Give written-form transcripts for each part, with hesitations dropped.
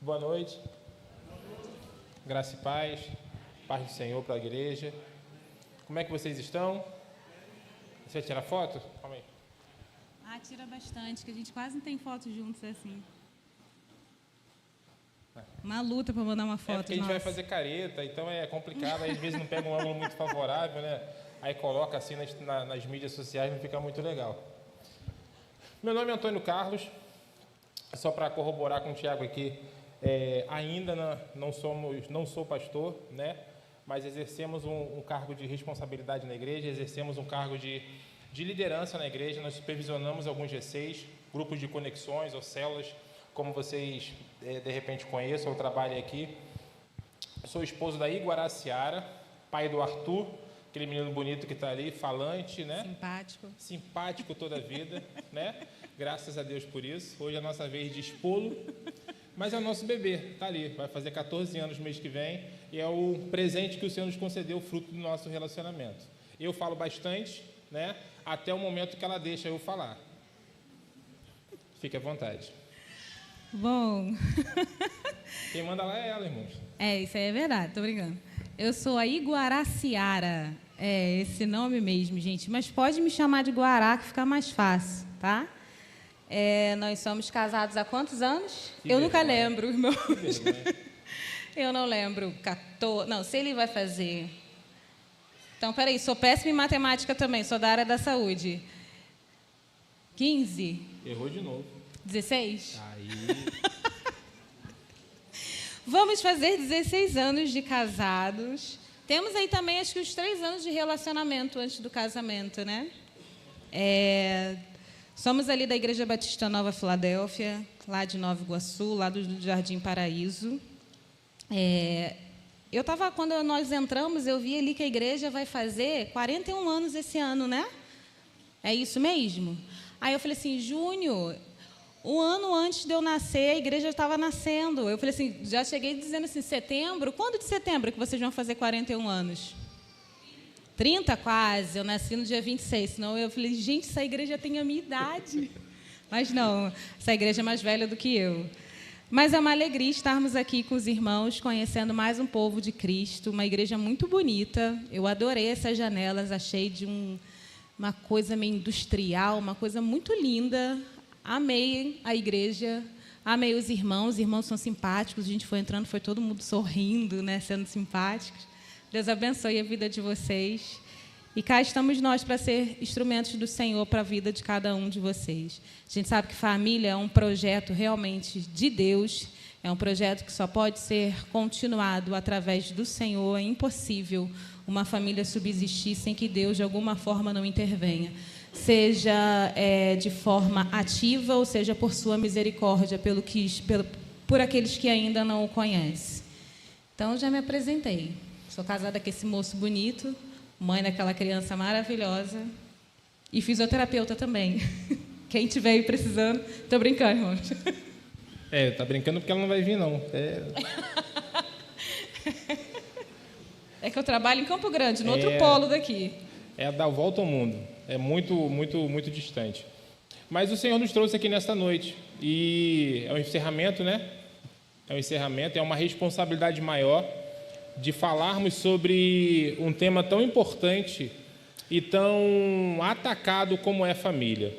Boa noite. Graça e paz. Paz do Senhor para a igreja. Como é que vocês estão? Você vai tirar foto? Calma aí. Tira bastante, que a gente quase não tem foto juntos assim. Uma luta para mandar uma foto. Porque a gente vai fazer careta, então é complicado. Aí, às vezes não pega um ângulo muito favorável, né? Aí coloca assim nas mídias sociais, não fica muito legal. Meu nome é Antônio Carlos. Só para corroborar com o Tiago aqui, ainda não sou pastor, né? Mas exercemos um cargo de responsabilidade na igreja, exercemos um cargo de liderança na igreja. Nós supervisionamos alguns G6, grupos de conexões ou células, como vocês de repente conheçam ou trabalhem aqui. Sou esposo da Iguaraciara, pai do Arthur, aquele menino bonito que está ali, falante, né? Simpático toda a vida, né? Graças a Deus por isso. Hoje é a nossa vez de expô-lo, mas é o nosso bebê, está ali, vai fazer 14 anos no mês que vem, e é o presente que o Senhor nos concedeu, fruto do nosso relacionamento. Eu falo bastante, né? Até o momento que ela deixa eu falar. Fique à vontade. Bom. Quem manda lá é ela, irmãos. Isso aí é verdade, tô brincando. Eu sou a Iguaraciara, esse nome mesmo, gente, mas pode me chamar de Guará, que fica mais fácil, tá? Nós somos casados há quantos anos? Eu nunca lembro, irmão. Eu não lembro. 14. Não, se ele vai fazer. Então, peraí, sou péssima em matemática também, sou da área da saúde. 15? Errou de novo. 16? Aí. Vamos fazer 16 anos de casados. Temos aí também, acho que uns 3 anos de relacionamento antes do casamento, né? Somos ali da Igreja Batista Nova Filadélfia, lá de Nova Iguaçu, lá do Jardim Paraíso. Quando nós entramos, eu vi ali que a igreja vai fazer 41 anos esse ano, né? É isso mesmo? Aí eu falei assim, Júnior, um ano antes de eu nascer, a igreja estava nascendo. Eu falei assim, já cheguei dizendo assim, setembro? Quando de setembro que vocês vão fazer 41 anos? 30 quase, eu nasci no dia 26, senão eu falei, gente, essa igreja tem a minha idade. Mas não, essa igreja é mais velha do que eu. Mas é uma alegria estarmos aqui com os irmãos, conhecendo mais um povo de Cristo, uma igreja muito bonita. Eu adorei essas janelas, achei de uma coisa meio industrial, uma coisa muito linda. Amei a igreja, amei os irmãos são simpáticos, a gente foi entrando, foi todo mundo sorrindo, né, sendo simpáticos. Deus abençoe a vida de vocês. E cá estamos nós para ser instrumentos do Senhor para a vida de cada um de vocês. A gente sabe que família é um projeto realmente de Deus, é um projeto que só pode ser continuado através do Senhor. É impossível uma família subsistir sem que Deus, de alguma forma, não intervenha. Seja de forma ativa, ou seja, por sua misericórdia, por aqueles que ainda não o conhecem. Então, já me apresentei. Sou casada com esse moço bonito, mãe daquela criança maravilhosa e fisioterapeuta também. Quem estiver aí precisando... Estou brincando, irmãos. Tá brincando porque ela não vai vir, não. É que eu trabalho em Campo Grande, no outro polo daqui. Dar a volta ao mundo. É muito, muito, muito distante. Mas o Senhor nos trouxe aqui nesta noite. E é um encerramento, né? É um encerramento, é uma responsabilidade maior de falarmos sobre um tema tão importante e tão atacado como é a família.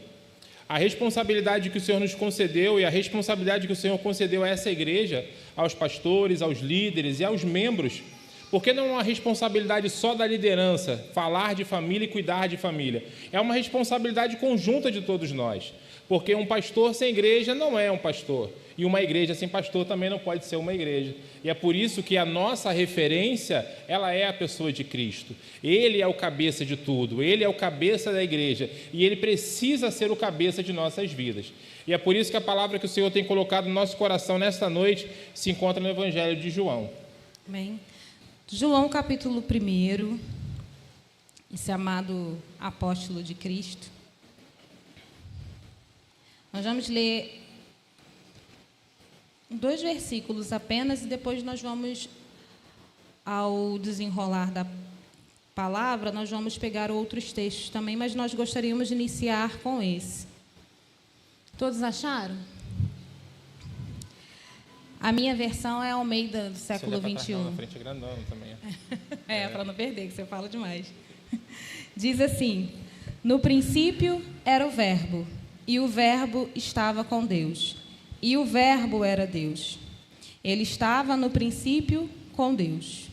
A responsabilidade que o Senhor nos concedeu e a responsabilidade que o Senhor concedeu a essa igreja, aos pastores, aos líderes e aos membros, porque não é uma responsabilidade só da liderança, falar de família e cuidar de família. É uma responsabilidade conjunta de todos nós, porque um pastor sem igreja não é um pastor, e uma igreja sem pastor também não pode ser uma igreja. E é por isso que a nossa referência, ela é a pessoa de Cristo. Ele é o cabeça de tudo, ele é o cabeça da igreja, e ele precisa ser o cabeça de nossas vidas. E é por isso que a palavra que o Senhor tem colocado no nosso coração nesta noite se encontra no Evangelho de João. Amém. João, capítulo 1, esse amado apóstolo de Cristo. Nós vamos ler 2 versículos apenas e depois nós vamos, ao desenrolar da palavra, nós vamos pegar outros textos também, mas nós gostaríamos de iniciar com esse. Todos acharam? A minha versão é Almeida do século Se olhar pra XXI. trás, não, na frente é grandão também. Para não perder, que você fala demais. Diz assim: no princípio era o Verbo, e o Verbo estava com Deus, e o Verbo era Deus. Ele estava no princípio com Deus.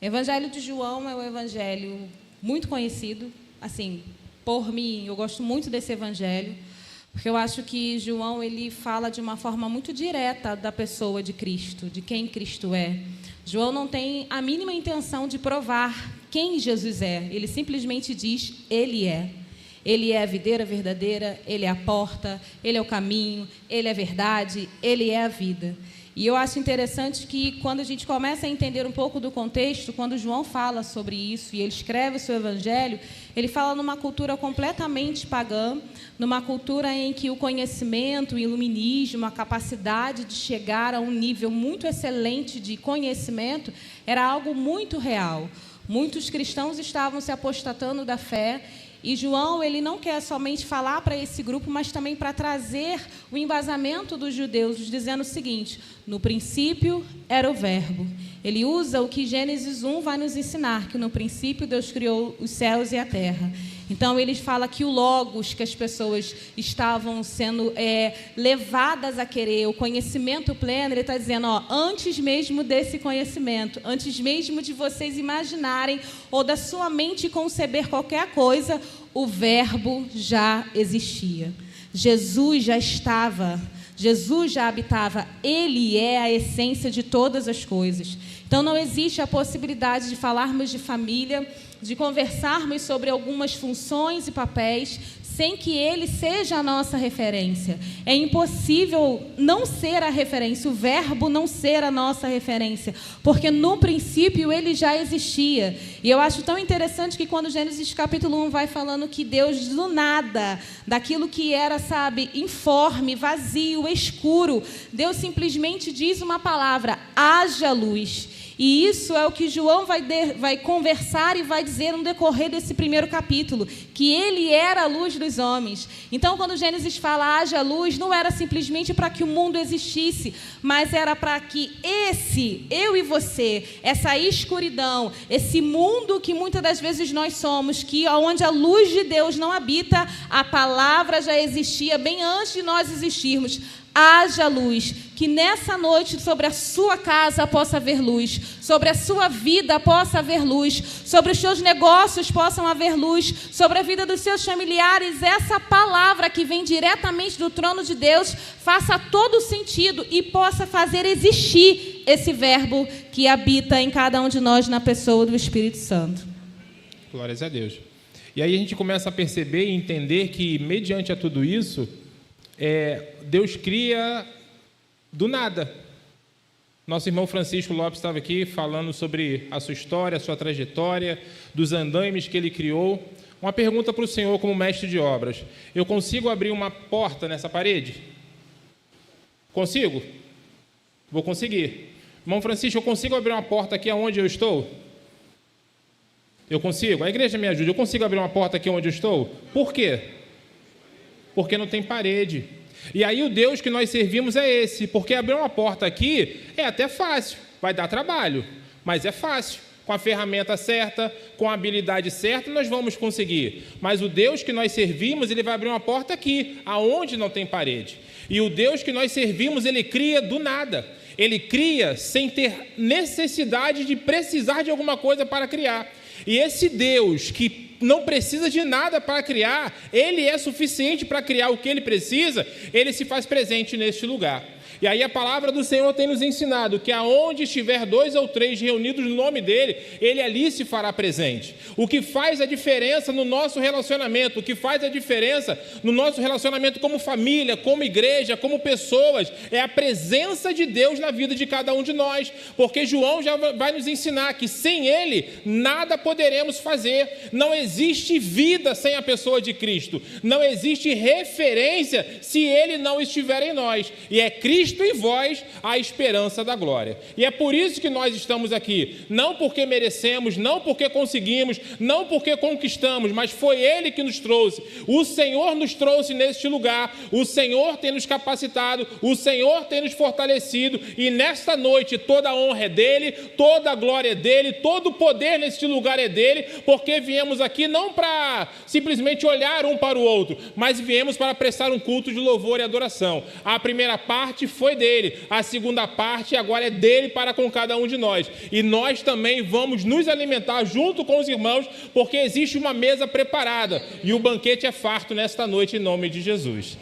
O Evangelho de João é um evangelho muito conhecido, assim, por mim, eu gosto muito desse evangelho, porque eu acho que João ele fala de uma forma muito direta da pessoa de Cristo, de quem Cristo é. João não tem a mínima intenção de provar quem Jesus é. Ele simplesmente diz, Ele é. Ele é a videira verdadeira, Ele é a porta, Ele é o caminho, Ele é a verdade, Ele é a vida. E eu acho interessante que, quando a gente começa a entender um pouco do contexto, quando João fala sobre isso e ele escreve o seu evangelho, ele fala numa cultura completamente pagã, numa cultura em que o conhecimento, o iluminismo, a capacidade de chegar a um nível muito excelente de conhecimento era algo muito real. Muitos cristãos estavam se apostatando da fé. E João, ele não quer somente falar para esse grupo, mas também para trazer o embasamento dos judeus, dizendo o seguinte: no princípio era o Verbo. Ele usa o que Gênesis 1 vai nos ensinar, que no princípio Deus criou os céus e a terra. Então, ele fala que o Logos, que as pessoas estavam sendo levadas a querer, o conhecimento pleno, ele está dizendo, antes mesmo desse conhecimento, antes mesmo de vocês imaginarem ou da sua mente conceber qualquer coisa, o Verbo já existia. Jesus já estava, Jesus já habitava, Ele é a essência de todas as coisas. Então, não existe a possibilidade de falarmos de família, de conversarmos sobre algumas funções e papéis, sem que Ele seja a nossa referência. É impossível não ser a referência, o Verbo não ser a nossa referência, porque no princípio Ele já existia. E eu acho tão interessante que quando Gênesis capítulo 1 vai falando que Deus do nada, daquilo que era, informe, vazio, escuro, Deus simplesmente diz uma palavra, haja luz. E isso é o que João vai conversar e vai dizer no decorrer desse primeiro capítulo, que ele era a luz dos homens. Então, quando Gênesis fala haja luz, não era simplesmente para que o mundo existisse, mas era para que eu e você, essa escuridão, esse mundo que muitas das vezes nós somos, que onde a luz de Deus não habita, a palavra já existia bem antes de nós existirmos. Haja luz, que nessa noite sobre a sua casa possa haver luz, sobre a sua vida possa haver luz, sobre os seus negócios possam haver luz, sobre a vida dos seus familiares, essa palavra que vem diretamente do trono de Deus faça todo sentido e possa fazer existir esse Verbo que habita em cada um de nós na pessoa do Espírito Santo. Glórias a Deus. E aí a gente começa a perceber e entender que, mediante a tudo isso, Deus cria do nada. Nosso irmão Francisco Lopes estava aqui falando sobre a sua história, a sua trajetória, dos andaimes que ele criou. Uma pergunta para o Senhor como mestre de obras: eu consigo abrir uma porta nessa parede? Consigo? Vou conseguir. Irmão Francisco, eu consigo abrir uma porta aqui onde eu estou? Eu consigo? A igreja me ajuda. Eu consigo abrir uma porta aqui onde eu estou? Por quê? Porque não tem parede. E aí o Deus que nós servimos é esse, porque abrir uma porta aqui é até fácil, vai dar trabalho, mas é fácil. Com a ferramenta certa, com a habilidade certa, nós vamos conseguir. Mas o Deus que nós servimos, Ele vai abrir uma porta aqui, aonde não tem parede. E o Deus que nós servimos, Ele cria do nada. Ele cria sem ter necessidade de precisar de alguma coisa para criar. E esse Deus que não precisa de nada para criar, Ele é suficiente para criar o que Ele precisa, Ele se faz presente neste lugar. E aí a palavra do Senhor tem nos ensinado que aonde estiver 2 ou 3 reunidos no nome dEle, Ele ali se fará presente. O que faz a diferença no nosso relacionamento, o que faz a diferença no nosso relacionamento como família, como igreja, como pessoas, é a presença de Deus na vida de cada um de nós. Porque João já vai nos ensinar que sem Ele nada poderemos fazer. Não existe vida sem a pessoa de Cristo. Não existe referência se Ele não estiver em nós. E é Cristo Cristo em vós, a esperança da glória. E é por isso que nós estamos aqui, não porque merecemos, não porque conseguimos, não porque conquistamos, mas foi Ele que nos trouxe. O Senhor nos trouxe neste lugar, o Senhor tem nos capacitado, o Senhor tem nos fortalecido, e nesta noite toda a honra é dEle, toda a glória é dEle, todo o poder neste lugar é dEle, porque viemos aqui não para simplesmente olhar um para o outro, mas viemos para prestar um culto de louvor e adoração. A primeira parte foi dele, a segunda parte agora é dele para com cada um de nós. E nós também vamos nos alimentar junto com os irmãos, porque existe uma mesa preparada e o banquete é farto nesta noite em nome de Jesus.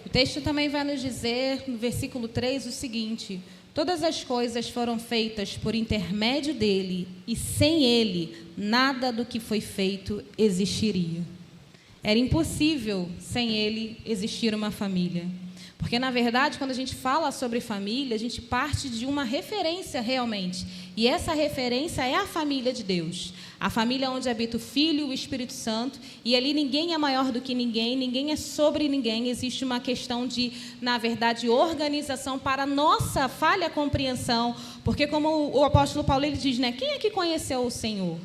O texto também vai nos dizer, no versículo 3, o seguinte: todas as coisas foram feitas por intermédio dele, e sem ele, nada do que foi feito existiria. Era impossível, sem ele, existir uma família. Porque, na verdade, quando a gente fala sobre família, a gente parte de uma referência realmente. E essa referência é a família de Deus. A família onde habita o Filho e o Espírito Santo. E ali ninguém é maior do que ninguém, ninguém é sobre ninguém. Existe uma questão de, na verdade, organização para a nossa falha compreensão. Porque, como o apóstolo Paulo ele diz, né? Quem é que conheceu o Senhor?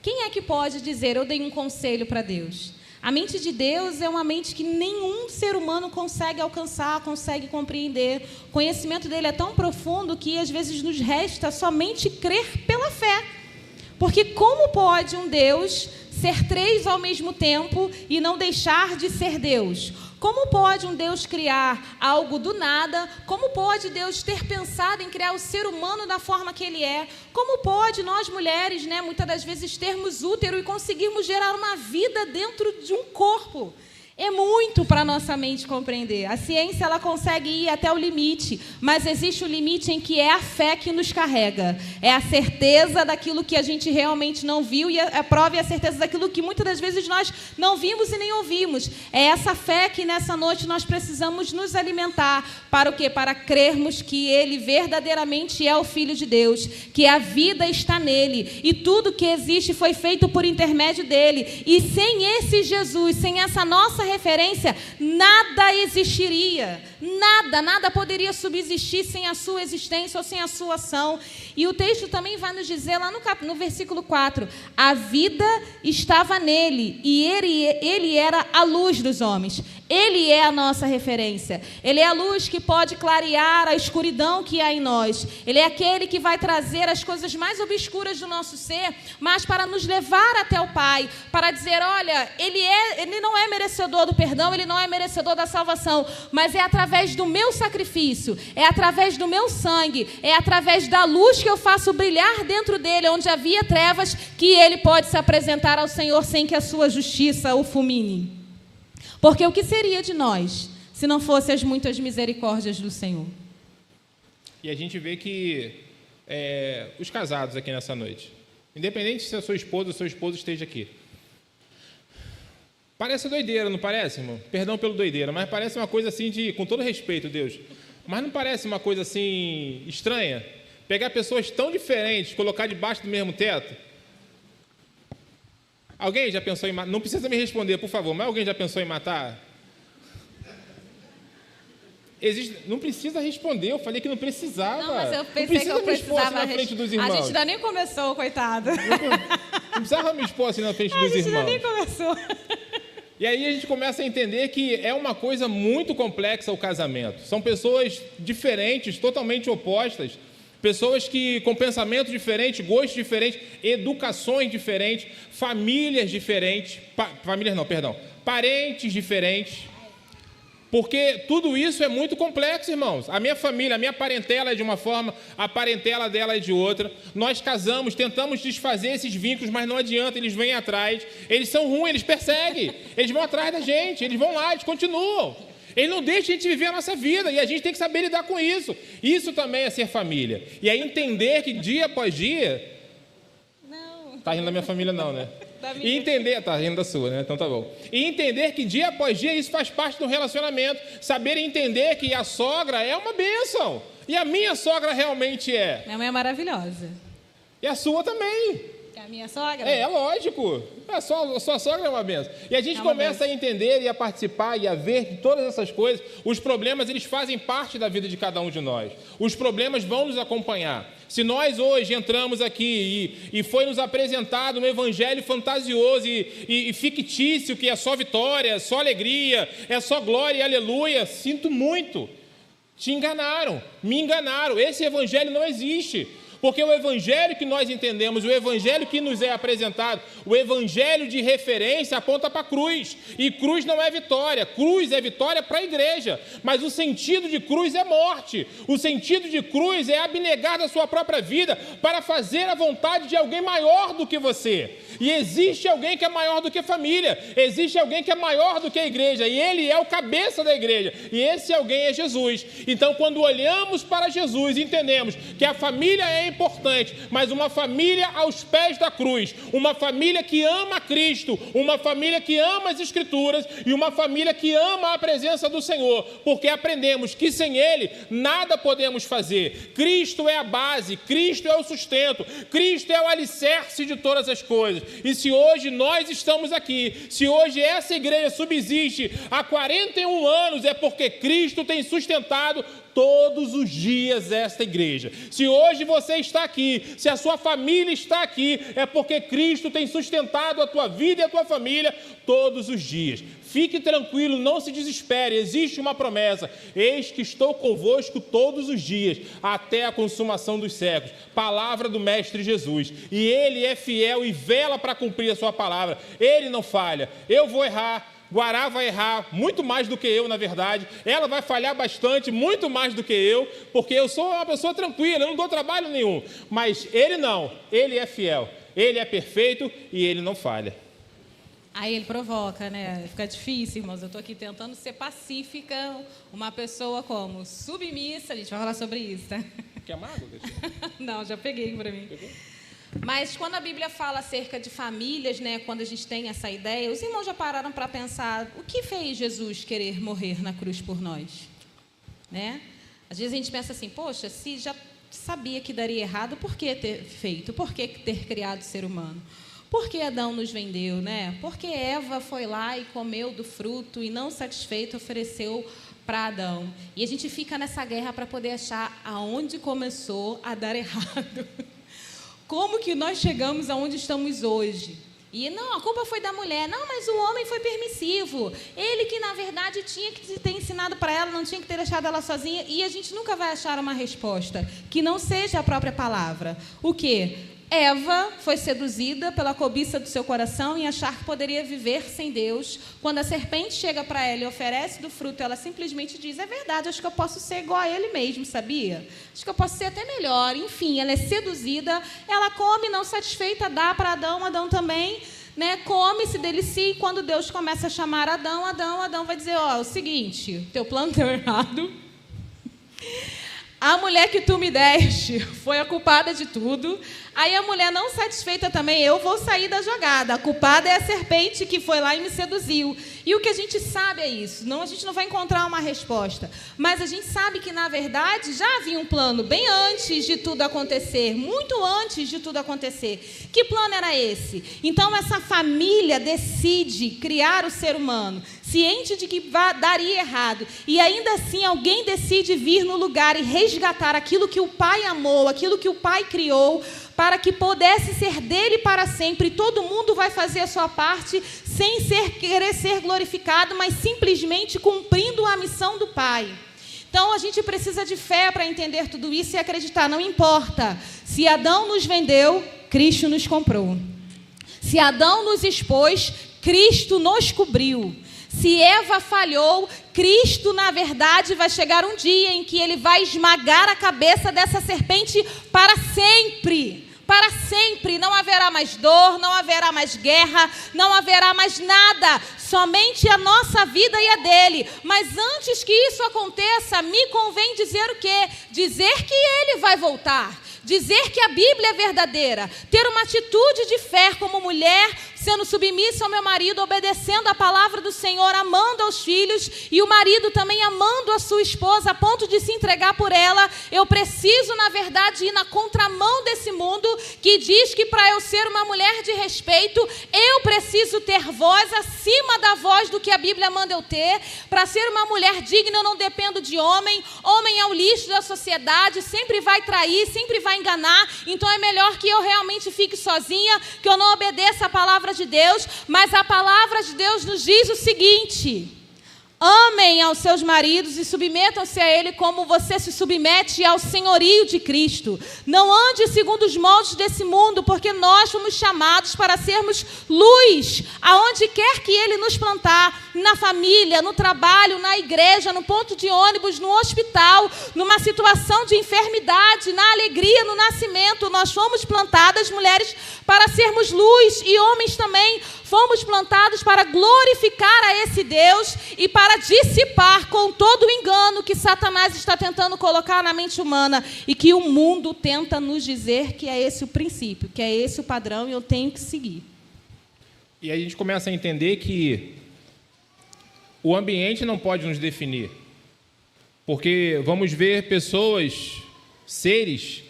Quem é que pode dizer, eu dei um conselho para Deus? A mente de Deus é uma mente que nenhum ser humano consegue alcançar, consegue compreender. O conhecimento dele é tão profundo que, às vezes, nos resta somente crer pela fé. Porque como pode um Deus ser três ao mesmo tempo e não deixar de ser Deus? Como pode um Deus criar algo do nada? Como pode Deus ter pensado em criar o ser humano da forma que ele é? Como pode nós mulheres, né, muitas das vezes termos útero e conseguirmos gerar uma vida dentro de um corpo? É muito para a nossa mente compreender. A ciência ela consegue ir até o limite, mas existe o limite em que é a fé que nos carrega. É a certeza daquilo que a gente realmente não viu e a prova e a certeza daquilo que muitas das vezes nós não vimos e nem ouvimos. É essa fé que nessa noite nós precisamos nos alimentar. Para o quê? Para crermos que Ele verdadeiramente é o Filho de Deus, que a vida está nele e tudo que existe foi feito por intermédio dele. E sem esse Jesus, sem essa nossa referência, nada existiria, nada poderia subsistir sem a sua existência ou sem a sua ação. E o texto também vai nos dizer lá no versículo 4, a vida estava nele e ele era a luz dos homens. Ele é a nossa referência. Ele é a luz que pode clarear a escuridão que há em nós. Ele é aquele que vai trazer as coisas mais obscuras do nosso ser, mas para nos levar até o Pai, para dizer, olha, ele não é merecedor do perdão, ele não é merecedor da salvação, mas é através do meu sacrifício, é através do meu sangue, é através da luz que eu faço brilhar dentro dele, onde havia trevas, que ele pode se apresentar ao Senhor sem que a sua justiça o fulmine. Porque o que seria de nós se não fossem as muitas misericórdias do Senhor? E a gente vê que os casados aqui nessa noite, independente se a sua esposa ou seu esposo esteja aqui, parece doideira, não parece, irmão? Perdão pelo doideira, mas parece uma coisa assim de, com todo respeito, Deus, mas não parece uma coisa assim estranha? Pegar pessoas tão diferentes, colocar debaixo do mesmo teto? Alguém já pensou em matar? Não precisa me responder, por favor, mas alguém já pensou em matar? Não precisa responder, eu falei que não precisava. Não, mas eu pensei que eu precisava na frente dos irmãos. A gente ainda nem começou, coitado. Não precisava me expor assim na frente dos irmãos. A gente ainda nem começou. E aí a gente começa a entender que é uma coisa muito complexa o casamento. São pessoas diferentes, totalmente opostas, pessoas que com pensamento diferente, gostos diferentes, educações diferentes, famílias diferentes, parentes diferentes. Porque tudo isso é muito complexo, irmãos. A minha família, a minha parentela é de uma forma, a parentela dela é de outra. Nós casamos, tentamos desfazer esses vínculos, mas não adianta, eles vêm atrás. Eles são ruins, eles perseguem. Eles vão atrás da gente, eles vão lá, eles continuam. Eles não deixam a gente viver a nossa vida e a gente tem que saber lidar com isso. Isso também é ser família. E é entender que dia após dia... Não. Tá rindo da minha família não, né? E entender, tá rindo da sua, né? Então tá bom. E entender que dia após dia isso faz parte do relacionamento. Saber entender que a sogra é uma bênção. E a minha sogra realmente é. Minha mãe é maravilhosa. E a sua também. Que a minha sogra? É lógico. A sua sogra é uma benção. E a gente começa a entender e a participar e a ver todas essas coisas. Os problemas, eles fazem parte da vida de cada um de nós. Os problemas vão nos acompanhar. Se nós hoje entramos aqui e foi nos apresentado um evangelho fantasioso e fictício, que é só vitória, é só alegria, é só glória e aleluia, sinto muito. Te enganaram, me enganaram. Esse evangelho não existe. Porque o evangelho que nós entendemos, o evangelho que nos é apresentado, o evangelho de referência aponta para a cruz. E cruz não é vitória, cruz é vitória para a igreja. Mas o sentido de cruz é morte. O sentido de cruz é abnegar da sua própria vida para fazer a vontade de alguém maior do que você. E existe alguém que é maior do que a família, existe alguém que é maior do que a igreja, e ele é o cabeça da igreja, e esse alguém é Jesus. Então, quando olhamos para Jesus, entendemos que a família é importante, mas uma família aos pés da cruz, uma família que ama Cristo, uma família que ama as Escrituras e uma família que ama a presença do Senhor, porque aprendemos que sem Ele nada podemos fazer. Cristo é a base, Cristo é o sustento, Cristo é o alicerce de todas as coisas. E se hoje nós estamos aqui, se hoje essa igreja subsiste há 41 anos, é porque Cristo tem sustentado todos os dias esta igreja. Se hoje você está aqui, se a sua família está aqui, é porque Cristo tem sustentado a tua vida e a tua família todos os dias. Fique tranquilo, não se desespere, existe uma promessa: eis que estou convosco todos os dias, até a consumação dos séculos. Palavra do Mestre Jesus. E Ele é fiel e vela para cumprir a sua palavra. Ele não falha. Eu vou errar, Guará vai errar muito mais do que eu, na verdade. Ela vai falhar bastante, muito mais do que eu, porque eu sou uma pessoa tranquila, eu não dou trabalho nenhum. Mas Ele não, Ele é fiel, Ele é perfeito e Ele não falha. Aí ele provoca, né? Fica difícil, irmãos. Eu estou aqui tentando ser pacífica, uma pessoa como submissa. A gente vai falar sobre isso, tá? Quer mágoa? Não, já peguei para mim. Pegou? Mas quando a Bíblia fala acerca de famílias, né, quando a gente tem essa ideia, os irmãos já pararam para pensar o que fez Jesus querer morrer na cruz por nós? Né? Às vezes a gente pensa assim, poxa, se já sabia que daria errado, por que ter feito? Por que ter criado o ser humano? Por que Adão nos vendeu, né? Porque Eva foi lá e comeu do fruto e, não satisfeito, ofereceu para Adão. E a gente fica nessa guerra para poder achar aonde começou a dar errado. Como que nós chegamos aonde estamos hoje? E não, a culpa foi da mulher. Não, mas o homem foi permissivo. Ele que, na verdade, tinha que ter ensinado para ela, não tinha que ter deixado ela sozinha. E a gente nunca vai achar uma resposta que não seja a própria palavra. O quê? Eva foi seduzida pela cobiça do seu coração em achar que poderia viver sem Deus. Quando a serpente chega para ela e oferece do fruto, ela simplesmente diz, é verdade, acho que eu posso ser igual a ele mesmo, sabia? Acho que eu posso ser até melhor. Enfim, ela é seduzida, ela come, não satisfeita, dá para Adão, Adão também, né, come, se delicia, e quando Deus começa a chamar Adão vai dizer, ó, é o seguinte, teu plano deu errado. A mulher que tu me deste foi a culpada de tudo. Aí a mulher, não satisfeita também, eu vou sair da jogada. A culpada é a serpente que foi lá e me seduziu. E o que a gente sabe é isso. Não, a gente não vai encontrar uma resposta. Mas a gente sabe que, na verdade, já havia um plano bem antes de tudo acontecer. Muito antes de tudo acontecer. Que plano era esse? Então, essa família decide criar o ser humano, ciente de que daria errado. E ainda assim, alguém decide vir no lugar e resgatar aquilo que o Pai amou, aquilo que o Pai criou, para que pudesse ser dele para sempre. Todo mundo vai fazer a sua parte sem querer ser glorificado, mas simplesmente cumprindo a missão do Pai. Então, a gente precisa de fé para entender tudo isso e acreditar. Não importa. Se Adão nos vendeu, Cristo nos comprou. Se Adão nos expôs, Cristo nos cobriu. Se Eva falhou, Cristo, na verdade, vai chegar um dia em que Ele vai esmagar a cabeça dessa serpente para sempre. Para sempre. Não haverá mais dor, não haverá mais guerra, não haverá mais nada. Somente a nossa vida e a dele. Mas antes que isso aconteça, me convém dizer o quê? Dizer que Ele vai voltar. Dizer que a Bíblia é verdadeira. Ter uma atitude de fé como mulher sendo submissa ao meu marido, obedecendo a palavra do Senhor, amando aos filhos, e o marido também amando a sua esposa, a ponto de se entregar por ela. Eu preciso, na verdade, ir na contramão desse mundo, que diz que para eu ser uma mulher de respeito, eu preciso ter voz acima da voz do que a Bíblia manda eu ter. Para ser uma mulher digna, eu não dependo de homem. Homem é o lixo da sociedade, sempre vai trair, sempre vai enganar. Então é melhor que eu realmente fique sozinha, que eu não obedeça a palavra de Deus. Mas a palavra de Deus nos diz o seguinte: amem aos seus maridos e submetam-se a ele como você se submete ao senhorio de Cristo. Não ande segundo os moldes desse mundo, porque nós fomos chamados para sermos luz, aonde quer que ele nos plantar, na família, no trabalho, na igreja, no ponto de ônibus, no hospital, numa situação de enfermidade, na alegria, no nascimento. Nós fomos plantadas, mulheres, para sermos luz, e homens também fomos plantados para glorificar a esse Deus e para dissipar com todo o engano que Satanás está tentando colocar na mente humana e que o mundo tenta nos dizer que é esse o princípio, que é esse o padrão e eu tenho que seguir. E aí a gente começa a entender que o ambiente não pode nos definir, porque vamos ver pessoas, seres,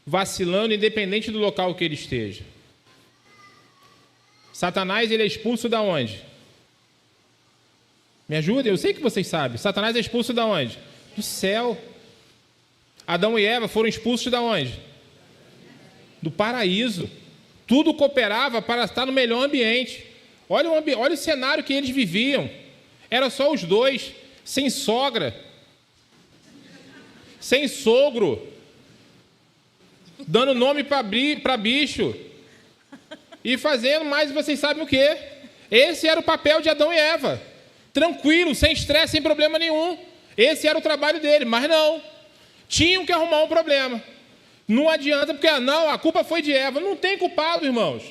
vacilando independente do local que ele esteja. Satanás, ele é expulso da onde? Me ajuda? Eu sei que vocês sabem. Satanás é expulso da onde? Do céu. Adão e Eva foram expulsos da onde? Do paraíso. Tudo cooperava para estar no melhor ambiente. Olha o cenário que eles viviam. Era só os dois, sem sogra, sem sogro, dando nome para bicho. E fazendo mais, vocês sabem o quê? Esse era o papel de Adão e Eva. Tranquilo, sem estresse, sem problema nenhum. Esse era o trabalho dele, mas não. Tinham que arrumar um problema. Não adianta, porque não, a culpa foi de Eva. Não tem culpado, irmãos.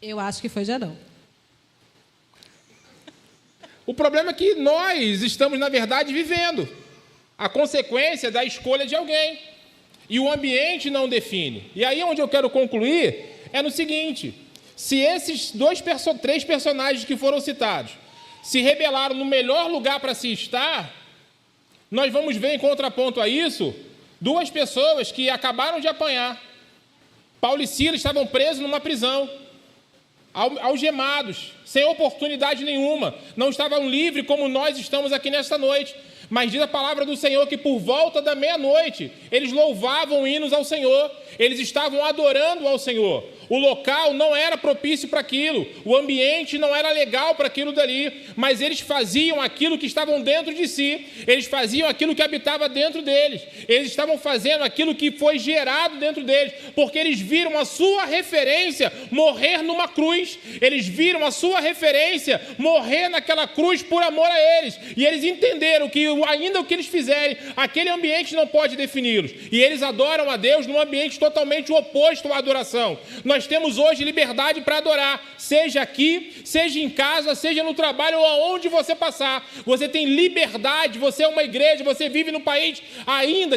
Eu acho que foi de Adão. O problema é que nós estamos, na verdade, vivendo a consequência da escolha de alguém. E o ambiente não define. E aí onde eu quero concluir é no seguinte: se esses três personagens que foram citados se rebelaram no melhor lugar para se estar, nós vamos ver em contraponto a isso duas pessoas que acabaram de apanhar. Paulo e Silas estavam presos numa prisão, algemados, sem oportunidade nenhuma, não estavam livres como nós estamos aqui nesta noite. Mas diz a palavra do Senhor que por volta da meia-noite eles louvavam hinos ao Senhor, eles estavam adorando ao Senhor. O local não era propício para aquilo, o ambiente não era legal para aquilo dali, mas eles faziam aquilo que estavam dentro de si, eles faziam aquilo que habitava dentro deles, eles estavam fazendo aquilo que foi gerado dentro deles, porque eles viram a sua referência morrer numa cruz, eles viram a sua referência morrer naquela cruz por amor a eles, e eles entenderam que ainda o que eles fizerem, aquele ambiente não pode defini-los, e eles adoram a Deus num ambiente totalmente oposto à adoração. Nós temos hoje liberdade para adorar, seja aqui, seja em casa, seja no trabalho ou aonde você passar. Você tem liberdade, você é uma igreja, você vive num país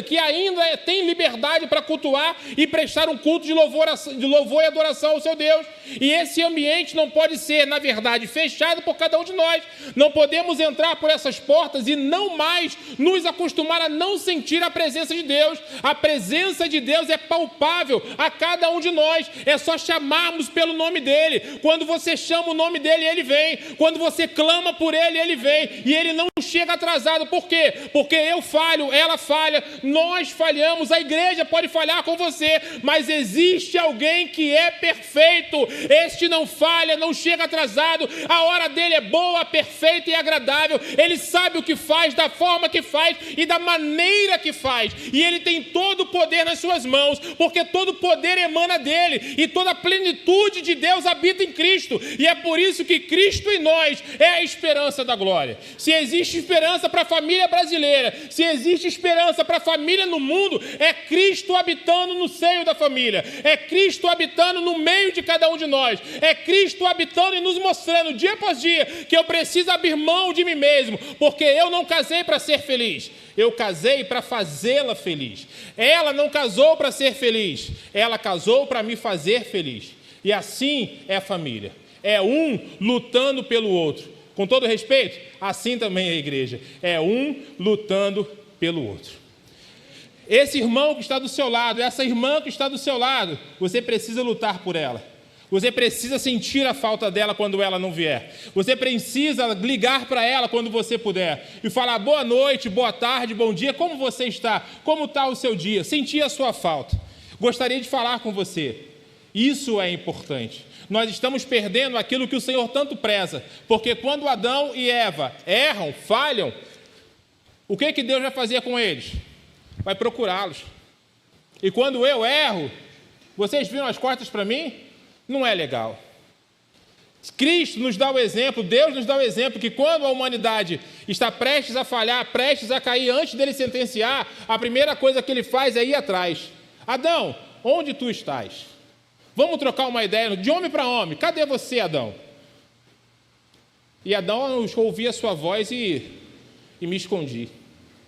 que ainda tem liberdade para cultuar e prestar um culto de louvor e adoração ao seu Deus. E esse ambiente não pode ser, na verdade, fechado por cada um de nós. Não podemos entrar por essas portas e não mais nos acostumar a não sentir a presença de Deus. A presença de Deus é palpável a cada um de nós. É só chamarmos pelo nome dele. Quando você chama o nome dele, ele vem. Quando você clama por ele, ele vem. E ele não chega atrasado. Por quê? Porque eu falho, ela falha, nós falhamos, a igreja pode falhar com você, mas existe alguém que é perfeito. Este não falha, não chega atrasado. A hora dele é boa, perfeita e agradável. Ele sabe o que faz, da forma que faz e da maneira que faz. E ele tem todo o poder nas suas mãos, porque todo o poder emana dele e toda a plenitude de Deus habita em Cristo. E é por isso que Cristo em nós é a esperança da glória. Se existe esperança para a família brasileira, se existe esperança para a família no mundo, é Cristo habitando no seio da família, é Cristo habitando no meio de cada um de nós, é Cristo habitando e nos mostrando dia após dia que eu preciso abrir mão de mim mesmo, porque eu não casei para ser feliz, eu casei para fazê-la feliz. Ela não casou para ser feliz, ela casou para me fazer feliz. E assim é a família. É um lutando pelo outro. Com todo respeito, assim também é a igreja. É um lutando pelo outro. Esse irmão que está do seu lado, essa irmã que está do seu lado, você precisa lutar por ela. Você precisa sentir a falta dela quando ela não vier. Você precisa ligar para ela quando você puder e falar boa noite, boa tarde, bom dia, como você está? Como está o seu dia? Sentir a sua falta. Gostaria de falar com você. Isso é importante. Nós estamos perdendo aquilo que o Senhor tanto preza, porque quando Adão e Eva erram, falham, o que Deus vai fazer com eles? Vai procurá-los. E quando eu erro, vocês viram as costas para mim? Não é legal. Cristo nos dá o exemplo, Deus nos dá o exemplo que quando a humanidade está prestes a falhar, prestes a cair, antes dele sentenciar, a primeira coisa que ele faz é ir atrás. Adão, onde tu estás? Vamos trocar uma ideia de homem para homem. Cadê você, Adão? E Adão ouvi a sua voz e me escondi,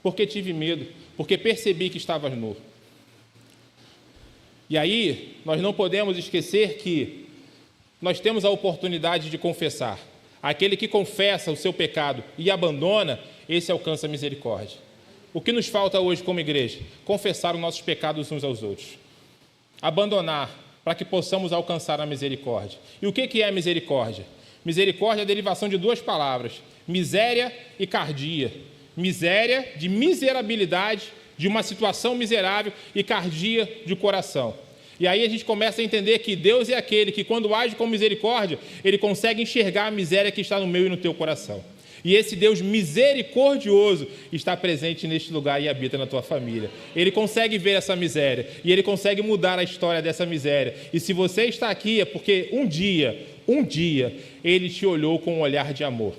porque tive medo, porque percebi que estavas nu. E aí, nós não podemos esquecer que nós temos a oportunidade de confessar. Aquele que confessa o seu pecado e abandona, esse alcança a misericórdia. O que nos falta hoje como igreja? Confessar os nossos pecados uns aos outros. Abandonar, para que possamos alcançar a misericórdia. E o que é a misericórdia? Misericórdia é a derivação de duas palavras, miséria e cardia. Miséria, de miserabilidade, de uma situação miserável, e cardia, de coração. E aí a gente começa a entender que Deus é aquele que, quando age com misericórdia, ele consegue enxergar a miséria que está no meu e no teu coração. E esse Deus misericordioso está presente neste lugar e habita na tua família. Ele consegue ver essa miséria e ele consegue mudar a história dessa miséria. E se você está aqui é porque um dia, ele te olhou com um olhar de amor,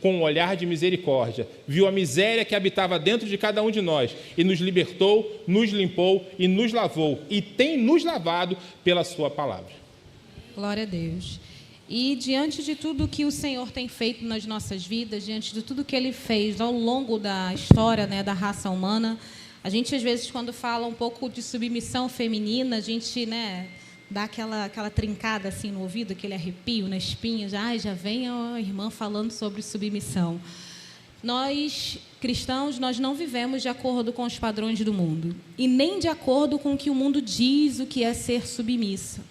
com um olhar de misericórdia, viu a miséria que habitava dentro de cada um de nós e nos libertou, nos limpou e nos lavou e tem nos lavado pela sua palavra. Glória a Deus. E diante de tudo que o Senhor tem feito nas nossas vidas, diante de tudo que Ele fez ao longo da história, né, da raça humana, a gente às vezes quando fala um pouco de submissão feminina, a gente, né, dá aquela trincada assim no ouvido, aquele arrepio na espinha, já vem a irmã falando sobre submissão. Nós, cristãos, nós não vivemos de acordo com os padrões do mundo e nem de acordo com o que o mundo diz o que é ser submissa.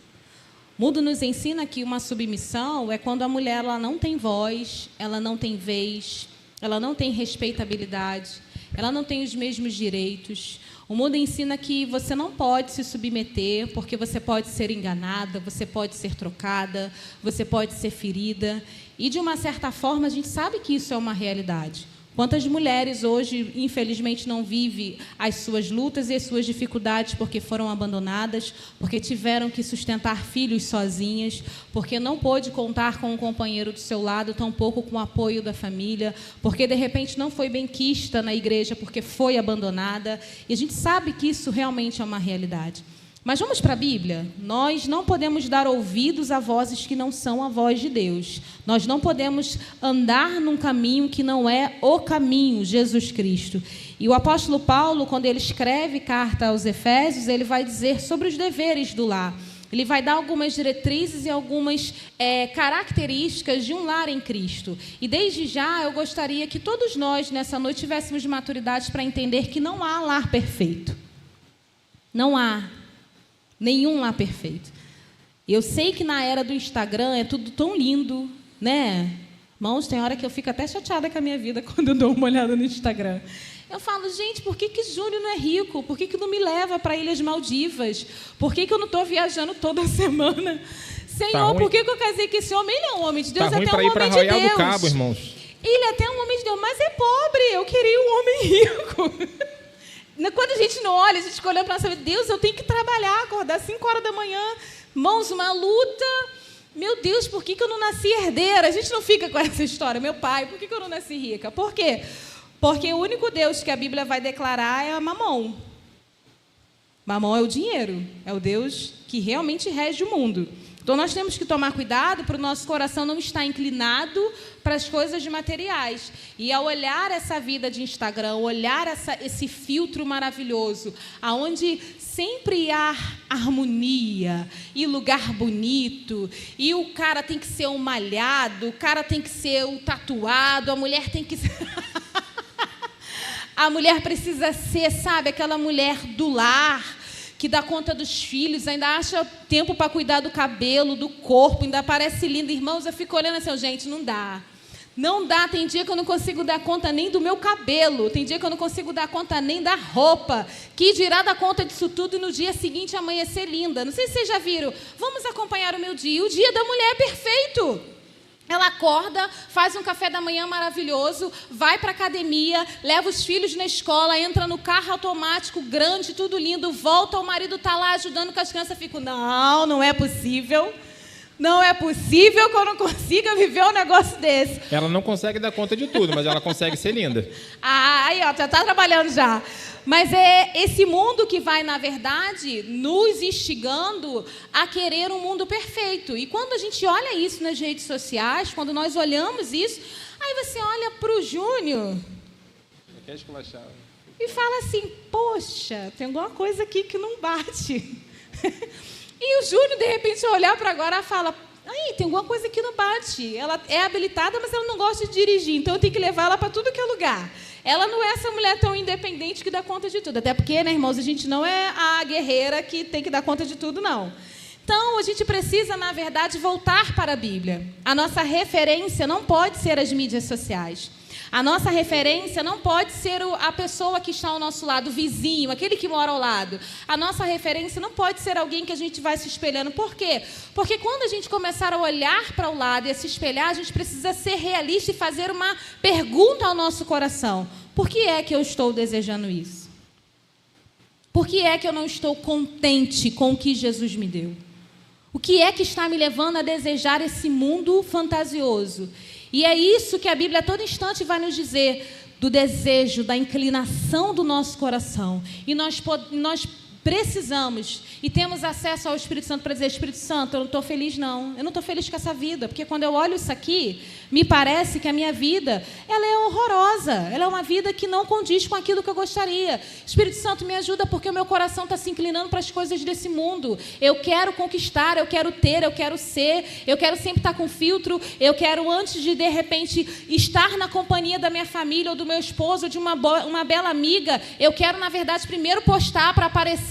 O mundo nos ensina que uma submissão é quando a mulher ela não tem voz, ela não tem vez, ela não tem respeitabilidade, ela não tem os mesmos direitos. O mundo ensina que você não pode se submeter porque você pode ser enganada, você pode ser trocada, você pode ser ferida. E, de uma certa forma, a gente sabe que isso é uma realidade. Quantas mulheres hoje, infelizmente, não vivem as suas lutas e as suas dificuldades porque foram abandonadas, porque tiveram que sustentar filhos sozinhas, porque não pôde contar com um companheiro do seu lado, tampouco com o apoio da família, porque, de repente, não foi benquista na igreja porque foi abandonada. E a gente sabe que isso realmente é uma realidade. Mas vamos para a Bíblia? Nós não podemos dar ouvidos a vozes que não são a voz de Deus. Nós não podemos andar num caminho que não é o caminho, Jesus Cristo. E o apóstolo Paulo, quando ele escreve carta aos Efésios, ele vai dizer sobre os deveres do lar. Ele vai dar algumas diretrizes e algumas características de um lar em Cristo. E desde já eu gostaria que todos nós, nessa noite, tivéssemos maturidade para entender que não há lar perfeito. Não há nenhum lar perfeito. Eu sei que na era do Instagram é tudo tão lindo, né? Irmãos, tem hora que eu fico até chateada com a minha vida quando eu dou uma olhada no Instagram. Eu falo, gente, por que Júnior não é rico? Por que não me leva para Ilhas Maldivas? Por que eu não estou viajando toda semana? Senhor, por que eu casei com esse homem? Ele é um homem de Deus, tá ruim até um homem de Deus. Arraial do Cabo, irmãos. Ele é até um homem de Deus, mas é pobre. Eu queria um homem rico. Quando a gente não olha, a gente fica olhando para nossa vida, Deus, eu tenho que trabalhar, acordar às 5 horas da manhã, irmãos, uma luta. Meu Deus, por que eu não nasci herdeira? A gente não fica com essa história. Meu pai, por que eu não nasci rica? Por quê? Porque o único Deus que a Bíblia vai declarar é a Mamon. Mamon é o dinheiro, é o Deus que realmente rege o mundo. Então, nós temos que tomar cuidado para o nosso coração não estar inclinado para as coisas materiais. E ao olhar essa vida de Instagram, olhar esse filtro maravilhoso, aonde sempre há harmonia e lugar bonito, e o cara tem que ser um malhado, o cara tem que ser um tatuado, a mulher tem que ser... A mulher precisa ser, sabe, aquela mulher do lar, que dá conta dos filhos, ainda acha tempo para cuidar do cabelo, do corpo, ainda parece linda. Irmãos, eu fico olhando assim, gente, não dá. Não dá, tem dia que eu não consigo dar conta nem do meu cabelo, tem dia que eu não consigo dar conta nem da roupa, que dirá dar conta disso tudo e no dia seguinte amanhecer linda. Não sei se vocês já viram, vamos acompanhar o meu dia. O dia da mulher é perfeito. Ela acorda, faz um café da manhã maravilhoso, vai para a academia, leva os filhos na escola, entra no carro automático, grande, tudo lindo, volta, o marido está lá ajudando com as crianças. Fico, não é possível. Não é possível que eu não consiga viver um negócio desse. Ela não consegue dar conta de tudo, mas ela consegue ser linda. Aí, ó, já está trabalhando já. Mas é esse mundo que vai, na verdade, nos instigando a querer um mundo perfeito. E quando a gente olha isso nas redes sociais, quando nós olhamos isso, aí você olha para o Júnior e fala assim, poxa, tem alguma coisa aqui que não bate. E o Júnior, de repente, olhar para agora e fala, aí, tem alguma coisa que não bate. Ela é habilitada, mas ela não gosta de dirigir, então eu tenho que levar ela para tudo que é lugar. Ela não é essa mulher tão independente que dá conta de tudo. Até porque, né, irmãos, a gente não é a guerreira que tem que dar conta de tudo, não. Então, a gente precisa, na verdade, voltar para a Bíblia. A nossa referência não pode ser as mídias sociais. A nossa referência não pode ser a pessoa que está ao nosso lado, o vizinho, aquele que mora ao lado. A nossa referência não pode ser alguém que a gente vai se espelhando. Por quê? Porque quando a gente começar a olhar para o lado e a se espelhar, a gente precisa ser realista e fazer uma pergunta ao nosso coração. Por que é que eu estou desejando isso? Por que é que eu não estou contente com o que Jesus me deu? O que é que está me levando a desejar esse mundo fantasioso? E é isso que a Bíblia a todo instante vai nos dizer, do desejo, da inclinação do nosso coração. E nós precisamos e temos acesso ao Espírito Santo para dizer, Espírito Santo, eu não estou feliz não, eu não estou feliz com essa vida, porque quando eu olho isso aqui, me parece que a minha vida, ela é horrorosa, ela é uma vida que não condiz com aquilo que eu gostaria. Espírito Santo, me ajuda, porque o meu coração está se inclinando para as coisas desse mundo. Eu quero conquistar, eu quero ter, eu quero ser, eu quero sempre estar com filtro, eu quero antes de repente, estar na companhia da minha família, ou do meu esposo, ou de uma bela amiga, eu quero, na verdade, primeiro postar para aparecer,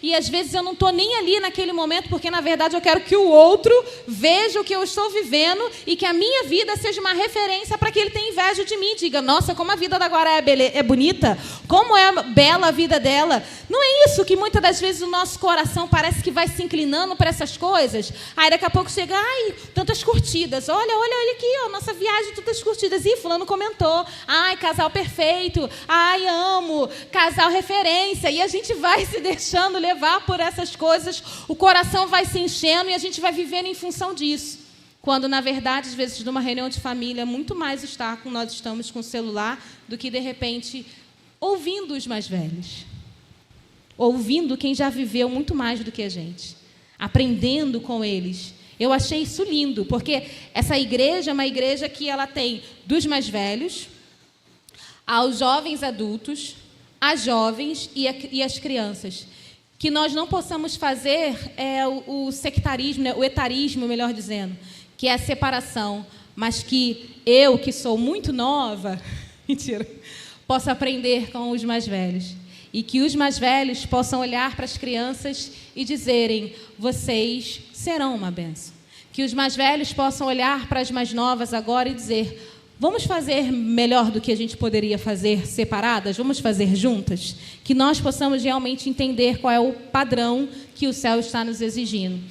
e às vezes eu não estou nem ali naquele momento, porque na verdade eu quero que o outro veja o que eu estou vivendo e que a minha vida seja uma referência para que ele tenha inveja de mim, diga, nossa, como a vida da Guará é bonita, como é bela a vida dela. Não é isso que muitas das vezes o nosso coração parece que vai se inclinando para essas coisas? Aí daqui a pouco chega, ai, tantas curtidas, olha aqui, ó, nossa viagem, tantas curtidas, e fulano comentou, ai, casal perfeito, ai, amo, casal referência, e a gente vai se deixando levar por essas coisas, o coração vai se enchendo e a gente vai vivendo em função disso. Quando, na verdade, às vezes, numa reunião de família, muito mais nós estamos com o celular do que, de repente, ouvindo os mais velhos. Ouvindo quem já viveu muito mais do que a gente. Aprendendo com eles. Eu achei isso lindo, porque essa igreja é uma igreja que ela tem dos mais velhos, aos jovens adultos, às jovens e às crianças. Que nós não possamos fazer o sectarismo, né, o etarismo, melhor dizendo, que é a separação, mas que eu, que sou muito nova, mentira, possa aprender com os mais velhos. E que os mais velhos possam olhar para as crianças e dizerem, vocês serão uma bênção. Que os mais velhos possam olhar para as mais novas agora e dizer, vamos fazer melhor do que a gente poderia fazer separadas? Vamos fazer juntas? Que nós possamos realmente entender qual é o padrão que o céu está nos exigindo.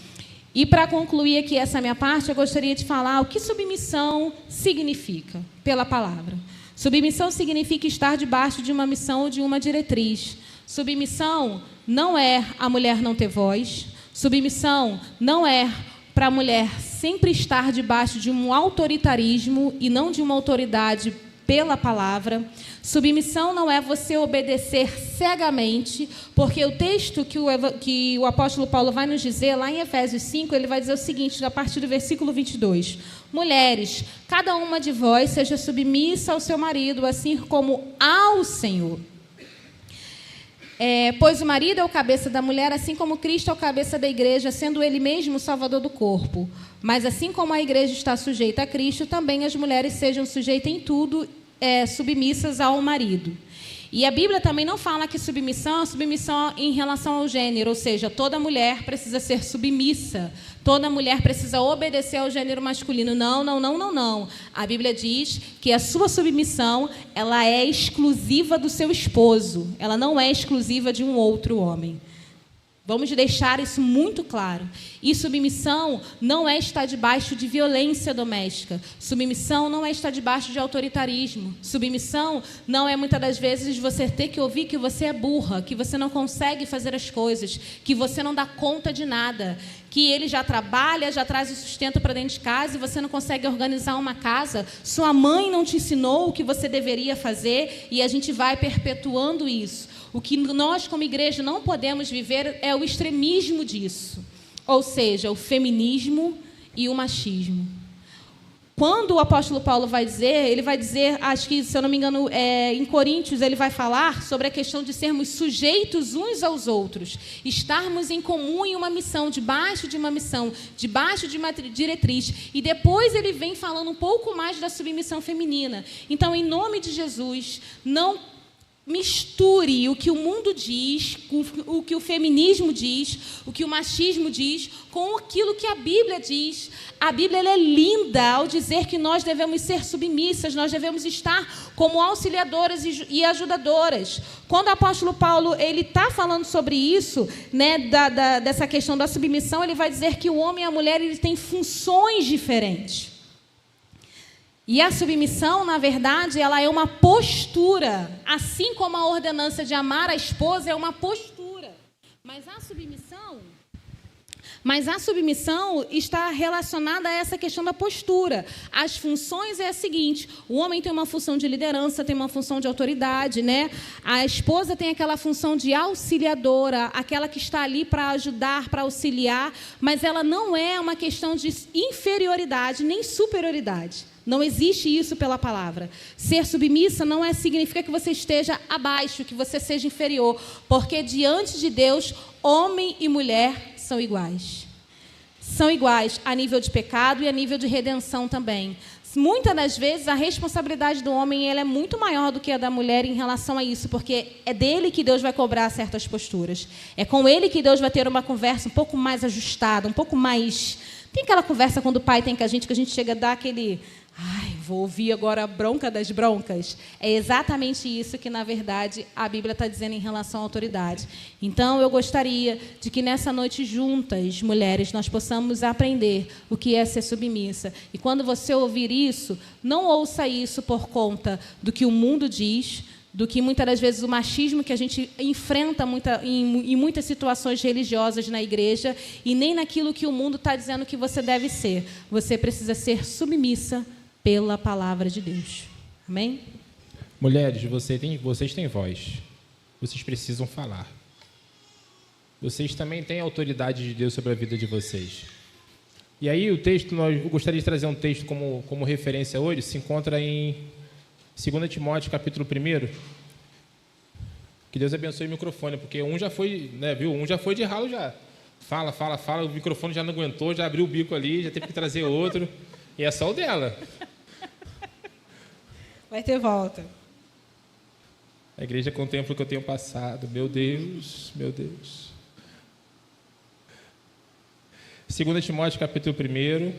E, para concluir aqui essa minha parte, eu gostaria de falar o que submissão significa, pela palavra. Submissão significa estar debaixo de uma missão ou de uma diretriz. Submissão não é a mulher não ter voz. Submissão não é para a mulher sempre estar debaixo de um autoritarismo e não de uma autoridade pela palavra. Submissão não é você obedecer cegamente, porque o texto que o apóstolo Paulo vai nos dizer, lá em Efésios 5, ele vai dizer o seguinte, a partir do versículo 22. Mulheres, cada uma de vós seja submissa ao seu marido, assim como ao Senhor. Pois o marido é o cabeça da mulher, assim como Cristo é o cabeça da igreja, sendo ele mesmo o salvador do corpo. Mas assim como a igreja está sujeita a Cristo, também as mulheres sejam sujeitas em tudo, submissas ao marido. E a Bíblia também não fala que submissão é submissão em relação ao gênero, ou seja, toda mulher precisa ser submissa, toda mulher precisa obedecer ao gênero masculino. Não, não, não, não, não. A Bíblia diz que a sua submissão, ela é exclusiva do seu esposo, ela não é exclusiva de um outro homem. Vamos deixar isso muito claro. E submissão não é estar debaixo de violência doméstica. Submissão não é estar debaixo de autoritarismo. Submissão não é, muitas das vezes, você ter que ouvir que você é burra, que você não consegue fazer as coisas, que você não dá conta de nada, que ele já trabalha, já traz o sustento para dentro de casa e você não consegue organizar uma casa. Sua mãe não te ensinou o que você deveria fazer e a gente vai perpetuando isso. O que nós, como igreja, não podemos viver é o extremismo disso, ou seja, o feminismo e o machismo. Quando o apóstolo Paulo vai dizer, ele vai dizer, acho que, se eu não me engano, em Coríntios, ele vai falar sobre a questão de sermos sujeitos uns aos outros, estarmos em comum em uma missão, debaixo de uma diretriz. E depois ele vem falando um pouco mais da submissão feminina. Então, em nome de Jesus, não misture o que o mundo diz, o que o feminismo diz, o que o machismo diz, com aquilo que a Bíblia diz. A Bíblia ela é linda ao dizer que nós devemos ser submissas, nós devemos estar como auxiliadoras e ajudadoras. Quando o apóstolo Paulo está falando sobre isso, né, dessa questão da submissão, ele vai dizer que o homem e a mulher eles têm funções diferentes. E a submissão, na verdade, ela é uma postura, assim como a ordenança de amar a esposa é uma postura. Mas a submissão está relacionada a essa questão da postura. As funções é a seguinte: o homem tem uma função de liderança, tem uma função de autoridade, né? A esposa tem aquela função de auxiliadora, aquela que está ali para ajudar, para auxiliar, mas ela não é uma questão de inferioridade nem superioridade. Não existe isso pela palavra. Ser submissa não significa que você esteja abaixo, que você seja inferior, porque diante de Deus, homem e mulher são iguais. São iguais a nível de pecado e a nível de redenção também. Muitas das vezes, a responsabilidade do homem ela é muito maior do que a da mulher em relação a isso, porque é dele que Deus vai cobrar certas posturas. É com ele que Deus vai ter uma conversa um pouco mais ajustada, um pouco mais... Tem aquela conversa quando o pai tem com a gente, que a gente chega a dar aquele... Ai, vou ouvir agora a bronca das broncas. É exatamente isso que, na verdade, a Bíblia está dizendo em relação à autoridade. Então, eu gostaria de que nessa noite, juntas, mulheres, nós possamos aprender o que é ser submissa. E quando você ouvir isso, não ouça isso por conta do que o mundo diz, do que muitas das vezes o machismo que a gente enfrenta em muitas situações religiosas na igreja, e nem naquilo que o mundo está dizendo que você deve ser. Você precisa ser submissa pela palavra de Deus. Amém? Mulheres, vocês têm voz. Vocês precisam falar. Vocês também têm a autoridade de Deus sobre a vida de vocês. E aí o texto, eu gostaria de trazer um texto como referência hoje, se encontra em 2 Timóteo, capítulo 1. Que Deus abençoe o microfone, porque um já foi, né, viu? Um já foi de ralo já. Fala, o microfone já não aguentou, já abriu o bico ali, já teve que trazer outro. E é só o dela. Vai ter volta. A igreja contempla o que eu tenho passado. Meu Deus, meu Deus. 2 Timóteo, capítulo 1,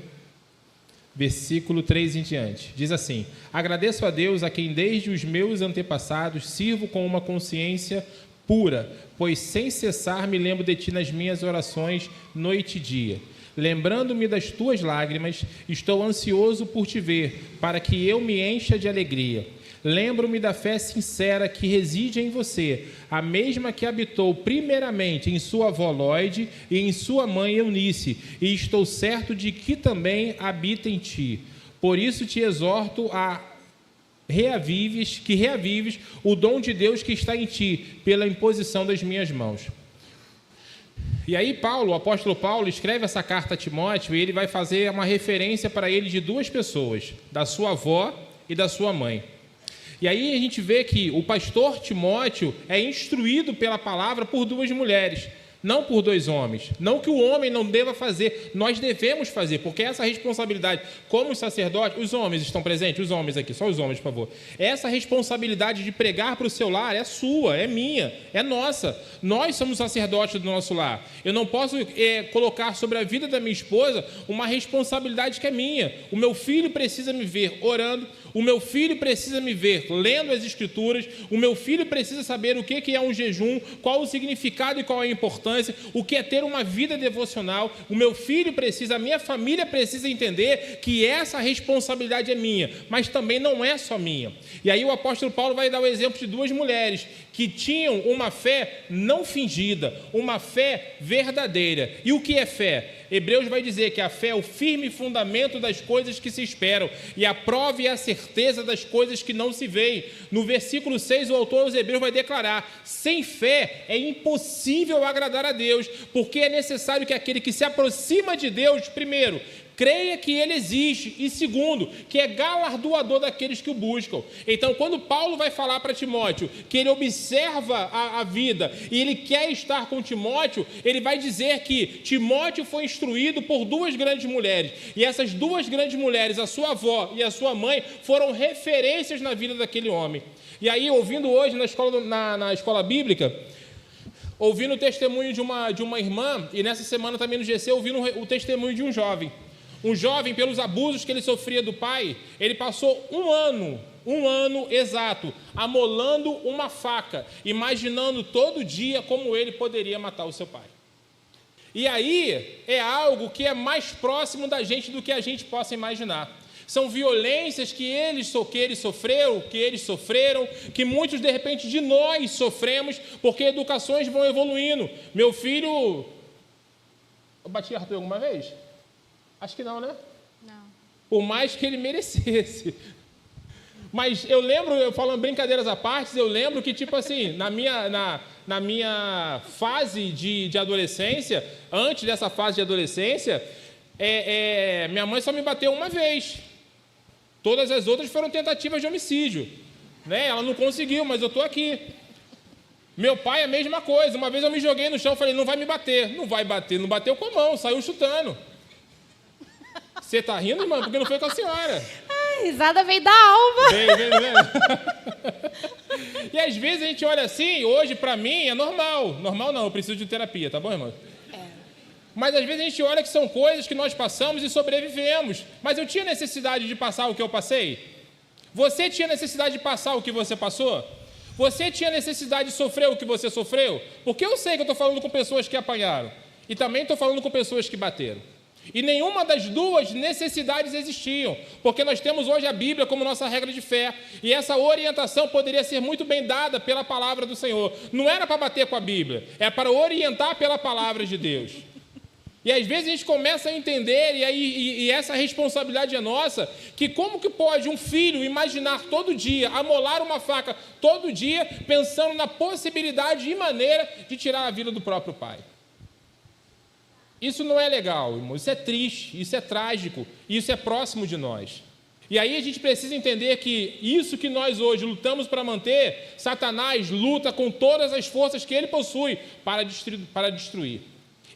versículo 3 em diante. Diz assim: agradeço a Deus, a quem desde os meus antepassados sirvo com uma consciência pura, pois sem cessar me lembro de ti nas minhas orações, noite e dia. Lembrando-me das tuas lágrimas, estou ansioso por te ver, para que eu me encha de alegria. Lembro-me da fé sincera que reside em você, a mesma que habitou primeiramente em sua avó Lóide e em sua mãe Eunice, e estou certo de que também habita em ti. Por isso te exorto a que reavives o dom de Deus que está em ti, pela imposição das minhas mãos. E aí o apóstolo Paulo, escreve essa carta a Timóteo e ele vai fazer uma referência para ele de duas pessoas, da sua avó e da sua mãe. E aí a gente vê que o pastor Timóteo é instruído pela palavra por duas mulheres, não por dois homens. Não que o homem não deva fazer, nós devemos fazer, porque essa responsabilidade, como os sacerdotes, os homens estão presentes, os homens aqui, só os homens, por favor. Essa responsabilidade de pregar para o seu lar é sua, é minha, é nossa. Nós somos sacerdotes do nosso lar. Eu não posso colocar sobre a vida da minha esposa uma responsabilidade que é minha. O meu filho precisa me ver orando, o meu filho precisa me ver lendo as Escrituras, o meu filho precisa saber o que é um jejum, qual o significado e qual a importância, o que é ter uma vida devocional. O meu filho precisa, a minha família precisa entender que essa responsabilidade é minha, mas também não é só minha. E aí o apóstolo Paulo vai dar o exemplo de duas mulheres que tinham uma fé não fingida, uma fé verdadeira. E o que é fé? Hebreus vai dizer que a fé é o firme fundamento das coisas que se esperam e a prova e a certeza das coisas que não se veem. No versículo 6, o autor aos Hebreus vai declarar: sem fé é impossível agradar a Deus, porque é necessário que aquele que se aproxima de Deus, primeiro, creia que ele existe, e segundo, que é galardoador daqueles que o buscam. Então, quando Paulo vai falar para Timóteo que ele observa a vida e ele quer estar com Timóteo, ele vai dizer que Timóteo foi instruído por duas grandes mulheres, e essas duas grandes mulheres, a sua avó e a sua mãe, foram referências na vida daquele homem. E aí, ouvindo hoje na escola bíblica, ouvindo o testemunho de uma irmã, e nessa semana também no GC, ouvindo o testemunho de um jovem. Um jovem, pelos abusos que ele sofria do pai, ele passou um ano exato, amolando uma faca, imaginando todo dia como ele poderia matar o seu pai. E aí é algo que é mais próximo da gente do que a gente possa imaginar. São violências que eles sofreram, que muitos, de repente, de nós sofremos, porque educações vão evoluindo. Meu filho... Eu bati Arthur alguma vez? Acho que não, né? Não. Por mais que ele merecesse. Mas eu lembro, falando brincadeiras à parte, eu lembro que, tipo assim, na minha fase de adolescência, antes dessa fase de adolescência, minha mãe só me bateu uma vez. Todas as outras foram tentativas de homicídio. Né? Ela não conseguiu, mas eu estou aqui. Meu pai, a mesma coisa. Uma vez eu me joguei no chão e falei: não vai me bater. Não vai bater. Não bateu com a mão, saiu chutando. Você está rindo, irmã? Porque não foi com a senhora. A risada veio da alma. Veio. E às vezes a gente olha assim, hoje para mim é normal. Normal não, eu preciso de terapia, tá bom, irmã? Mas às vezes a gente olha que são coisas que nós passamos e sobrevivemos. Mas eu tinha necessidade de passar o que eu passei? Você tinha necessidade de passar o que você passou? Você tinha necessidade de sofrer o que você sofreu? Porque eu sei que eu estou falando com pessoas que apanharam. E também estou falando com pessoas que bateram. E nenhuma das duas necessidades existiam, porque nós temos hoje a Bíblia como nossa regra de fé, e essa orientação poderia ser muito bem dada pela palavra do Senhor. Não era para bater com a Bíblia, é para orientar pela palavra de Deus. E às vezes a gente começa a entender, e essa responsabilidade é nossa, que como que pode um filho imaginar todo dia, amolar uma faca todo dia, pensando na possibilidade e maneira de tirar a vida do próprio pai? Isso não é legal, irmão. Isso é triste, isso é trágico, isso é próximo de nós. E aí a gente precisa entender que isso que nós hoje lutamos para manter, Satanás luta com todas as forças que ele possui para destruir.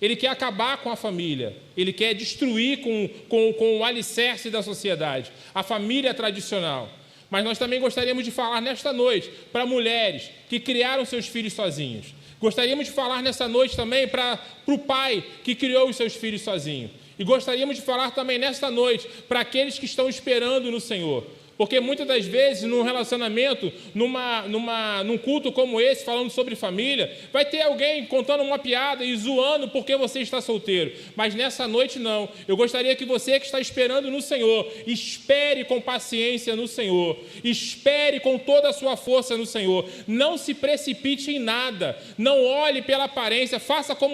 Ele quer acabar com a família, ele quer destruir com o alicerce da sociedade, a família tradicional. Mas nós também gostaríamos de falar nesta noite para mulheres que criaram seus filhos sozinhos. Gostaríamos de falar nessa noite também para o pai que criou os seus filhos sozinho. E gostaríamos de falar também nesta noite para aqueles que estão esperando no Senhor. Porque muitas das vezes, num relacionamento, num culto como esse, falando sobre família, vai ter alguém contando uma piada e zoando porque você está solteiro. Mas nessa noite não. Eu gostaria que você que está esperando no Senhor, espere com paciência no Senhor. Espere com toda a sua força no Senhor. Não se precipite em nada. Não olhe pela aparência.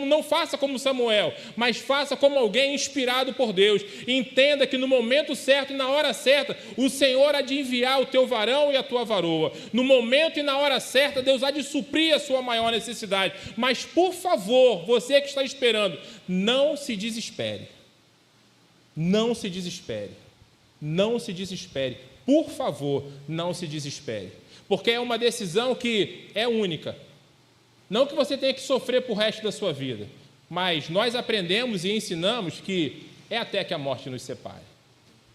Não faça como Samuel, mas faça como alguém inspirado por Deus. Entenda que no momento certo e na hora certa, o Senhor hora de enviar o teu varão e a tua varoa. No momento e na hora certa, Deus há de suprir a sua maior necessidade. Mas, por favor, você que está esperando, não se desespere. Não se desespere. Não se desespere. Por favor, não se desespere. Porque é uma decisão que é única. Não que você tenha que sofrer por resto da sua vida, mas nós aprendemos e ensinamos que é até que a morte nos separe.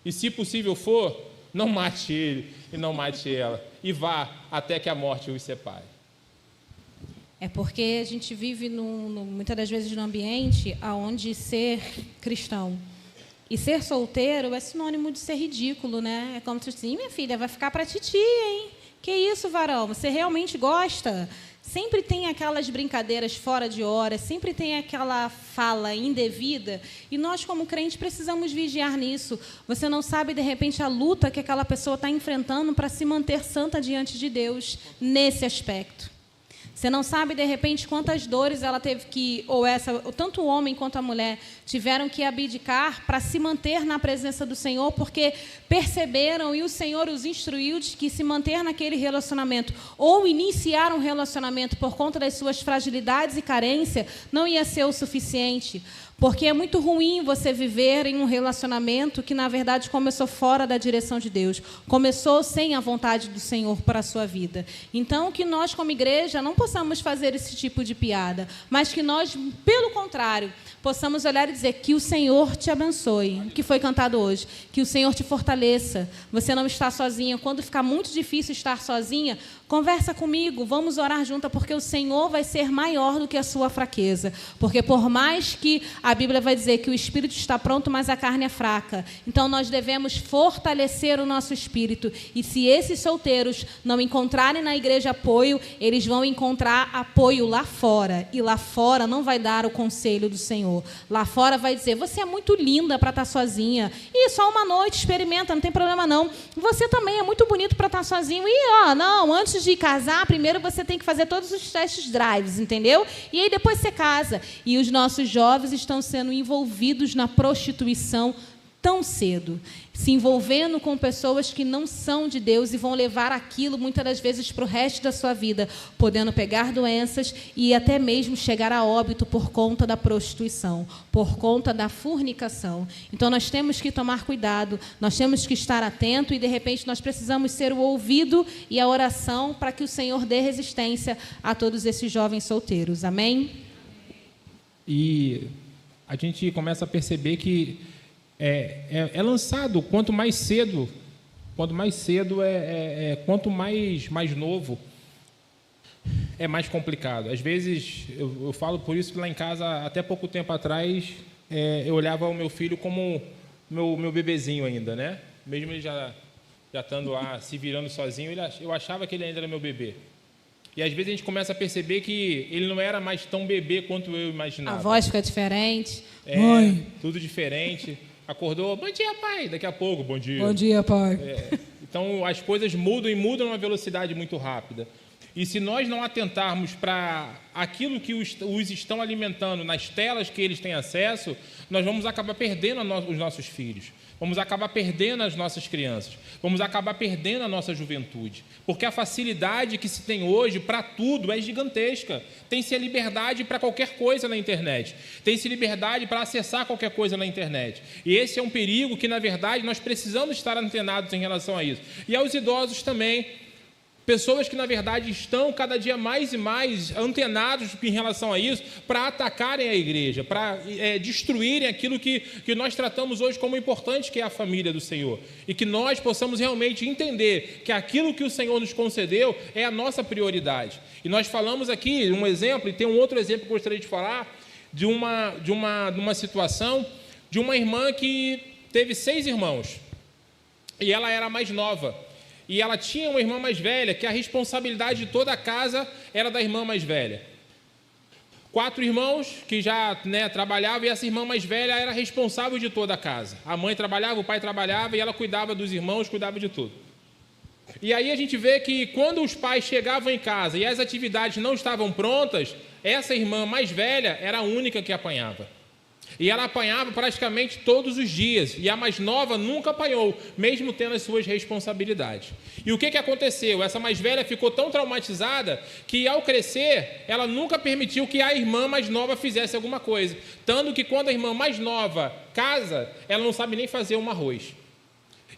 E se possível for, não mate ele e não mate ela, e vá até que a morte os separe. É porque a gente vive, muitas das vezes, num ambiente onde ser cristão e ser solteiro é sinônimo de ser ridículo, né? É como se assim, minha filha, vai ficar para titia, hein? Que isso, varão? Você realmente gosta? Sempre tem aquelas brincadeiras fora de hora, sempre tem aquela fala indevida, e nós, como crentes, precisamos vigiar nisso. Você não sabe, de repente, a luta que aquela pessoa está enfrentando para se manter santa diante de Deus nesse aspecto. Você não sabe, de repente, quantas dores ela teve que, ou tanto o homem quanto a mulher, tiveram que abdicar para se manter na presença do Senhor, porque perceberam e o Senhor os instruiu de que se manter naquele relacionamento ou iniciar um relacionamento por conta das suas fragilidades e carência não ia ser o suficiente. Porque é muito ruim você viver em um relacionamento que, na verdade, começou fora da direção de Deus. Começou sem a vontade do Senhor para a sua vida. Então, que nós, como igreja, não possamos fazer esse tipo de piada, mas que nós, pelo contrário, possamos olhar e dizer que o Senhor te abençoe, o que foi cantado hoje, que o Senhor te fortaleça. Você não está sozinha. Quando ficar muito difícil estar sozinha, conversa comigo, vamos orar juntas, porque o Senhor vai ser maior do que a sua fraqueza. Porque por mais que a Bíblia vai dizer que o espírito está pronto, mas a carne é fraca. Então nós devemos fortalecer o nosso espírito. E se esses solteiros não encontrarem na igreja apoio, eles vão encontrar apoio lá fora. E lá fora não vai dar o conselho do Senhor. Lá fora vai dizer, você é muito linda para estar sozinha. E só uma noite, experimenta, não tem problema não. Você também é muito bonito para estar sozinho. E não, antes de casar, primeiro você tem que fazer todos os testes drives, entendeu? E aí depois você casa. E os nossos jovens estão sendo envolvidos na prostituição tão cedo, se envolvendo com pessoas que não são de Deus e vão levar aquilo, muitas das vezes, para o resto da sua vida, podendo pegar doenças e até mesmo chegar a óbito por conta da prostituição, por conta da fornicação. Então, nós temos que tomar cuidado, nós temos que estar atento e, de repente, nós precisamos ser o ouvido e a oração para que o Senhor dê resistência a todos esses jovens solteiros. Amém? E a gente começa a perceber que é lançado quanto mais cedo, quanto mais novo, é mais complicado. Às vezes, eu falo por isso que lá em casa, até pouco tempo atrás, eu olhava o meu filho como meu bebezinho ainda, né? Mesmo ele já estando lá, se virando sozinho, eu achava que ele ainda era meu bebê. E às vezes a gente começa a perceber que ele não era mais tão bebê quanto eu imaginava. A voz fica diferente. Mãe. Tudo diferente. Acordou, bom dia, pai. Daqui a pouco, bom dia. Bom dia, pai. Então, as coisas mudam e mudam a uma velocidade muito rápida. E se nós não atentarmos para aquilo que os estão alimentando nas telas que eles têm acesso, nós vamos acabar perdendo os nossos filhos. Vamos acabar perdendo as nossas crianças. Vamos acabar perdendo a nossa juventude. Porque a facilidade que se tem hoje para tudo é gigantesca. Tem-se a liberdade para qualquer coisa na internet. Tem-se liberdade para acessar qualquer coisa na internet. E esse é um perigo que, na verdade, nós precisamos estar antenados em relação a isso. E aos idosos também. Pessoas que, na verdade, estão cada dia mais e mais antenados em relação a isso para atacarem a igreja, para destruírem aquilo que nós tratamos hoje como importante, que é a família do Senhor. E que nós possamos realmente entender que aquilo que o Senhor nos concedeu é a nossa prioridade. E nós falamos aqui um exemplo, e tem um outro exemplo que eu gostaria de falar, de uma situação de uma irmã que teve 6 irmãos. E ela era a mais nova. E ela tinha uma irmã mais velha, que a responsabilidade de toda a casa era da irmã mais velha. 4 irmãos que já trabalhavam, e essa irmã mais velha era responsável de toda a casa. A mãe trabalhava, o pai trabalhava, e ela cuidava dos irmãos, cuidava de tudo. E aí a gente vê que quando os pais chegavam em casa e as atividades não estavam prontas, essa irmã mais velha era a única que apanhava. E ela apanhava praticamente todos os dias. E a mais nova nunca apanhou, mesmo tendo as suas responsabilidades. E o que aconteceu? Essa mais velha ficou tão traumatizada que, ao crescer, ela nunca permitiu que a irmã mais nova fizesse alguma coisa. Tanto que, quando a irmã mais nova casa, ela não sabe nem fazer um arroz.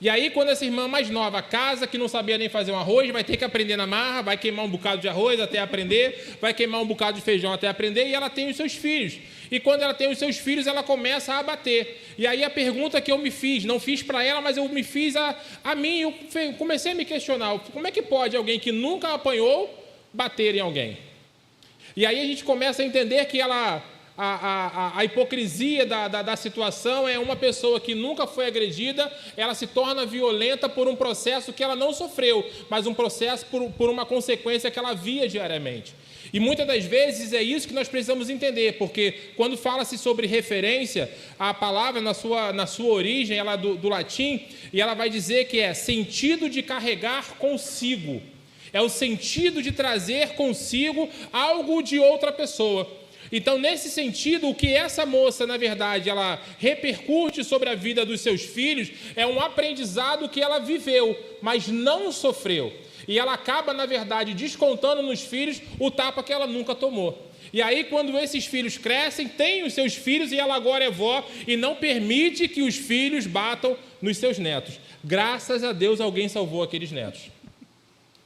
E aí, quando essa irmã mais nova casa, que não sabia nem fazer um arroz, vai ter que aprender na marra, vai queimar um bocado de arroz até aprender, vai queimar um bocado de feijão até aprender, e ela tem os seus filhos. E quando ela tem os seus filhos, ela começa a bater. E aí a pergunta que eu me fiz, não fiz para ela, mas eu me fiz a mim, eu comecei a me questionar, como é que pode alguém que nunca apanhou bater em alguém? E aí a gente começa a entender que a hipocrisia da situação é uma pessoa que nunca foi agredida, ela se torna violenta por um processo que ela não sofreu, mas um processo por uma consequência que ela via diariamente. E muitas das vezes é isso que nós precisamos entender, porque quando fala-se sobre referência, a palavra na sua origem, ela do latim, e ela vai dizer que é sentido de carregar consigo, é o sentido de trazer consigo algo de outra pessoa. Então, nesse sentido, o que essa moça, na verdade, ela repercute sobre a vida dos seus filhos é um aprendizado que ela viveu, mas não sofreu. E ela acaba, na verdade, descontando nos filhos o tapa que ela nunca tomou. E aí, quando esses filhos crescem, tem os seus filhos e ela agora é vó e não permite que os filhos batam nos seus netos. Graças a Deus, alguém salvou aqueles netos.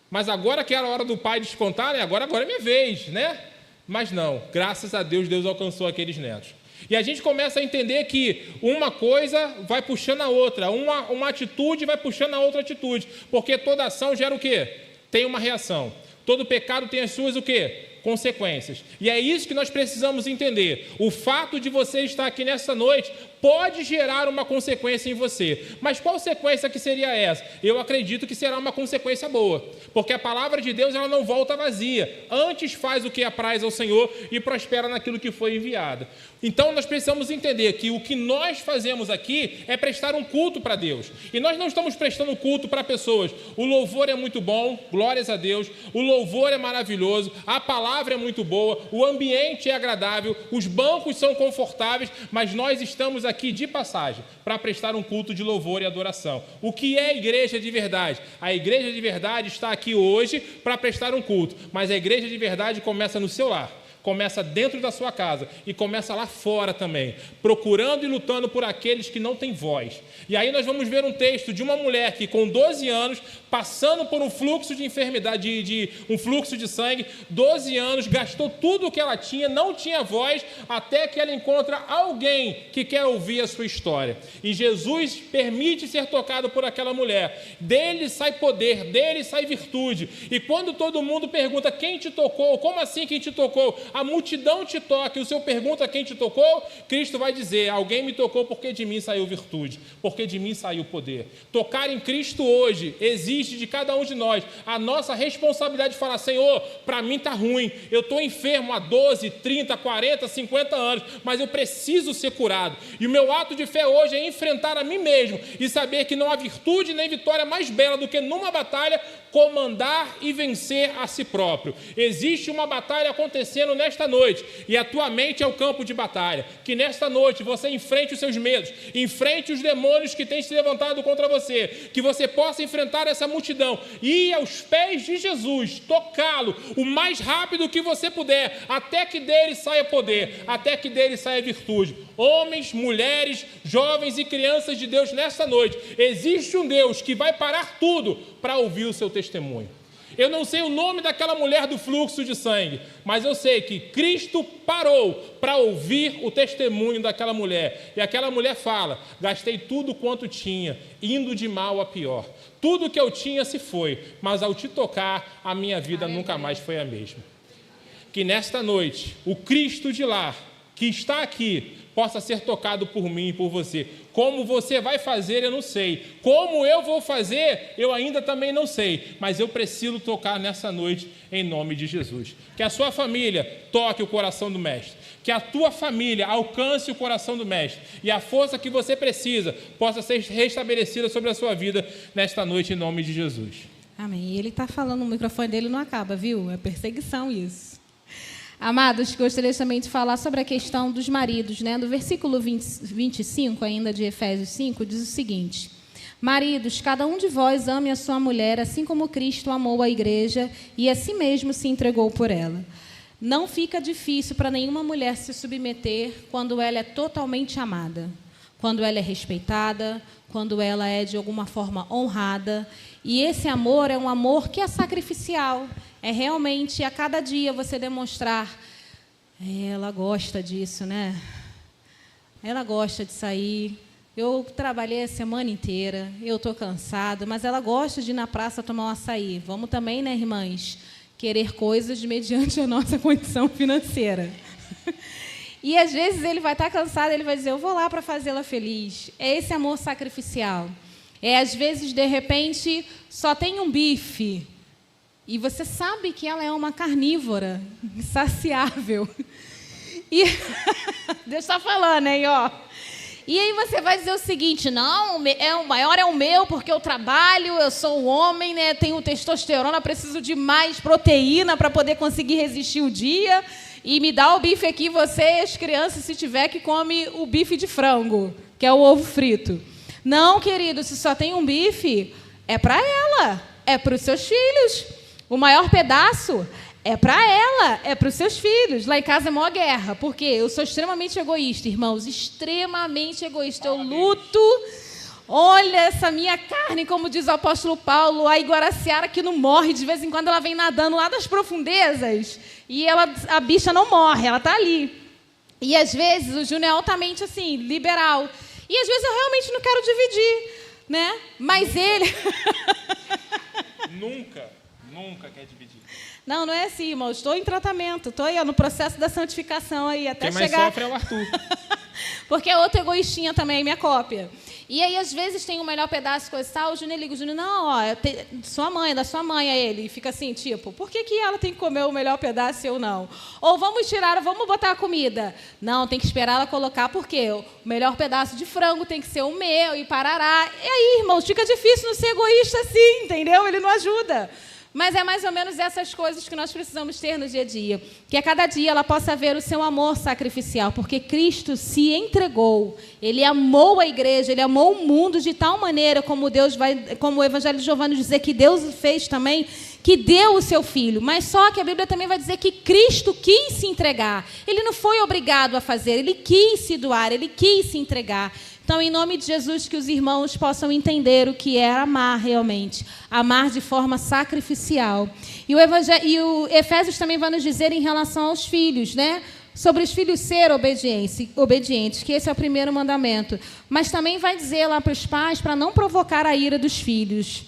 Mas agora que era a hora do pai descontar, né? Agora é minha vez, né? Mas não, graças a Deus, Deus alcançou aqueles netos. E a gente começa a entender que uma coisa vai puxando a outra, uma atitude vai puxando a outra atitude, porque toda ação gera o quê? Tem uma reação. Todo pecado tem as suas o quê? Consequências. E é isso que nós precisamos entender. O fato de você estar aqui nessa noite pode gerar uma consequência em você. Mas qual consequência que seria essa? Eu acredito que será uma consequência boa, porque a palavra de Deus ela não volta vazia. Antes faz o que apraz ao Senhor e prospera naquilo que foi enviado. Então nós precisamos entender que o que nós fazemos aqui é prestar um culto para Deus. E nós não estamos prestando culto para pessoas. O louvor é muito bom, glórias a Deus. O louvor é maravilhoso, a palavra é muito boa, o ambiente é agradável, os bancos são confortáveis, mas nós estamos aqui de passagem para prestar um culto de louvor e adoração. O que é a igreja de verdade? A igreja de verdade está aqui hoje para prestar um culto, mas a igreja de verdade começa no seu lar. Começa dentro da sua casa e começa lá fora também, procurando e lutando por aqueles que não têm voz. E aí nós vamos ver um texto de uma mulher que com 12 anos, passando por um fluxo de enfermidade, um fluxo de sangue, 12 anos, gastou tudo o que ela tinha, não tinha voz, até que ela encontra alguém que quer ouvir a sua história. E Jesus permite ser tocado por aquela mulher. Dele sai poder, dele sai virtude. E quando todo mundo pergunta quem te tocou, como assim quem te tocou? A multidão te toca e o Senhor pergunta quem te tocou, Cristo vai dizer, alguém me tocou porque de mim saiu virtude, porque de mim saiu poder. Tocar em Cristo hoje exige de cada um de nós a nossa responsabilidade de falar, Senhor, para mim está ruim, eu estou enfermo há 12, 30, 40, 50 anos, mas eu preciso ser curado. E o meu ato de fé hoje é enfrentar a mim mesmo e saber que não há virtude nem vitória mais bela do que numa batalha comandar e vencer a si próprio. Existe uma batalha acontecendo nesta noite e a tua mente é o campo de batalha. Que nesta noite você enfrente os seus medos, enfrente os demônios que têm se levantado contra você, que você possa enfrentar essa multidão e ir aos pés de Jesus, tocá-lo o mais rápido que você puder, até que dele saia poder, até que dele saia virtude. Homens, mulheres, jovens e crianças de Deus nesta noite, existe um Deus que vai parar tudo para ouvir o seu testemunho. Eu não sei o nome daquela mulher do fluxo de sangue, mas eu sei que Cristo parou para ouvir o testemunho daquela mulher. E aquela mulher fala, gastei tudo quanto tinha, indo de mal a pior. Tudo que eu tinha se foi, mas ao te tocar, a minha vida nunca mais foi a mesma. Que nesta noite, o Cristo de lá, que está aqui, possa ser tocado por mim e por você. Como você vai fazer, eu não sei. Como eu vou fazer, eu ainda também não sei. Mas eu preciso tocar nessa noite em nome de Jesus. Que a sua família toque o coração do Mestre. Que a tua família alcance o coração do Mestre. E a força que você precisa possa ser restabelecida sobre a sua vida nesta noite em nome de Jesus. Amém. E ele está falando, o microfone dele não acaba, viu? É perseguição isso. Amados, gostaria também de falar sobre a questão dos maridos, né? No versículo 25, ainda de Efésios 5, diz o seguinte: maridos, cada um de vós ame a sua mulher, assim como Cristo amou a igreja e a si mesmo se entregou por ela. Não fica difícil para nenhuma mulher se submeter quando ela é totalmente amada, quando ela é respeitada, quando ela é de alguma forma honrada. E esse amor é um amor que é sacrificial. É realmente a cada dia você demonstrar, ela gosta disso, né? Ela gosta de sair. Eu trabalhei a semana inteira, eu estou cansado, mas ela gosta de ir na praça tomar um açaí. Vamos também, né, irmãs, querer coisas mediante a nossa condição financeira. E às vezes ele vai estar cansado, ele vai dizer, eu vou lá para fazê-la feliz. É esse amor sacrificial. É, às vezes, de repente, só tem um bife. E você sabe que ela é uma carnívora, insaciável. E Deus está falando aí, ó. E aí você vai dizer o seguinte, não, o maior é o meu, porque eu trabalho, eu sou um homem, né, tenho testosterona, preciso de mais proteína para poder conseguir resistir o dia. E me dá o bife aqui, você e as crianças, se tiver, que come o bife de frango, que é o ovo frito. Não, querido, se só tem um bife, é para ela, é para os seus filhos. O maior pedaço é para ela, é para os seus filhos. Lá em casa é maior guerra, porque eu sou extremamente egoísta, irmãos, extremamente egoísta. Eu luto, olha essa minha carne, como diz o apóstolo Paulo, a Iguaraciara que não morre, de vez em quando ela vem nadando lá das profundezas e a bicha não morre, ela está ali. E às vezes o Júnior é altamente assim, liberal. E às vezes eu realmente não quero dividir, né? Mas ele... Nunca quer dividir. Não é assim, irmão. Estou em tratamento. Estou aí, ó, no processo da santificação aí, até Quem chegar... mais sofre é o Arthur. Porque é outra egoístinha também, minha cópia. E aí, às vezes, tem o melhor pedaço, coisa e tal, o Júnior liga, o Júnior, não, ó, sua mãe, da sua mãe, é ele. E fica assim, tipo, por que ela tem que comer o melhor pedaço e eu não? Ou vamos botar a comida. Não, tem que esperar ela colocar, porque o melhor pedaço de frango tem que ser o meu, e parará. E aí, irmãos, fica difícil não ser egoísta assim, entendeu? Ele não ajuda. Mas é mais ou menos essas coisas que nós precisamos ter no dia a dia. Que a cada dia ela possa ver o seu amor sacrificial, porque Cristo se entregou. Ele amou a igreja, ele amou o mundo de tal maneira, como o Evangelho de Giovanni dizer que Deus fez também, que deu o seu Filho. Mas só que a Bíblia também vai dizer que Cristo quis se entregar. Ele não foi obrigado a fazer, ele quis se doar, ele quis se entregar. Então, em nome de Jesus, que os irmãos possam entender o que é amar realmente. Amar de forma sacrificial. E o Efésios também vai nos dizer em relação aos filhos, né? Sobre os filhos ser obedientes, que esse é o primeiro mandamento. Mas também vai dizer lá para os pais para não provocar a ira dos filhos.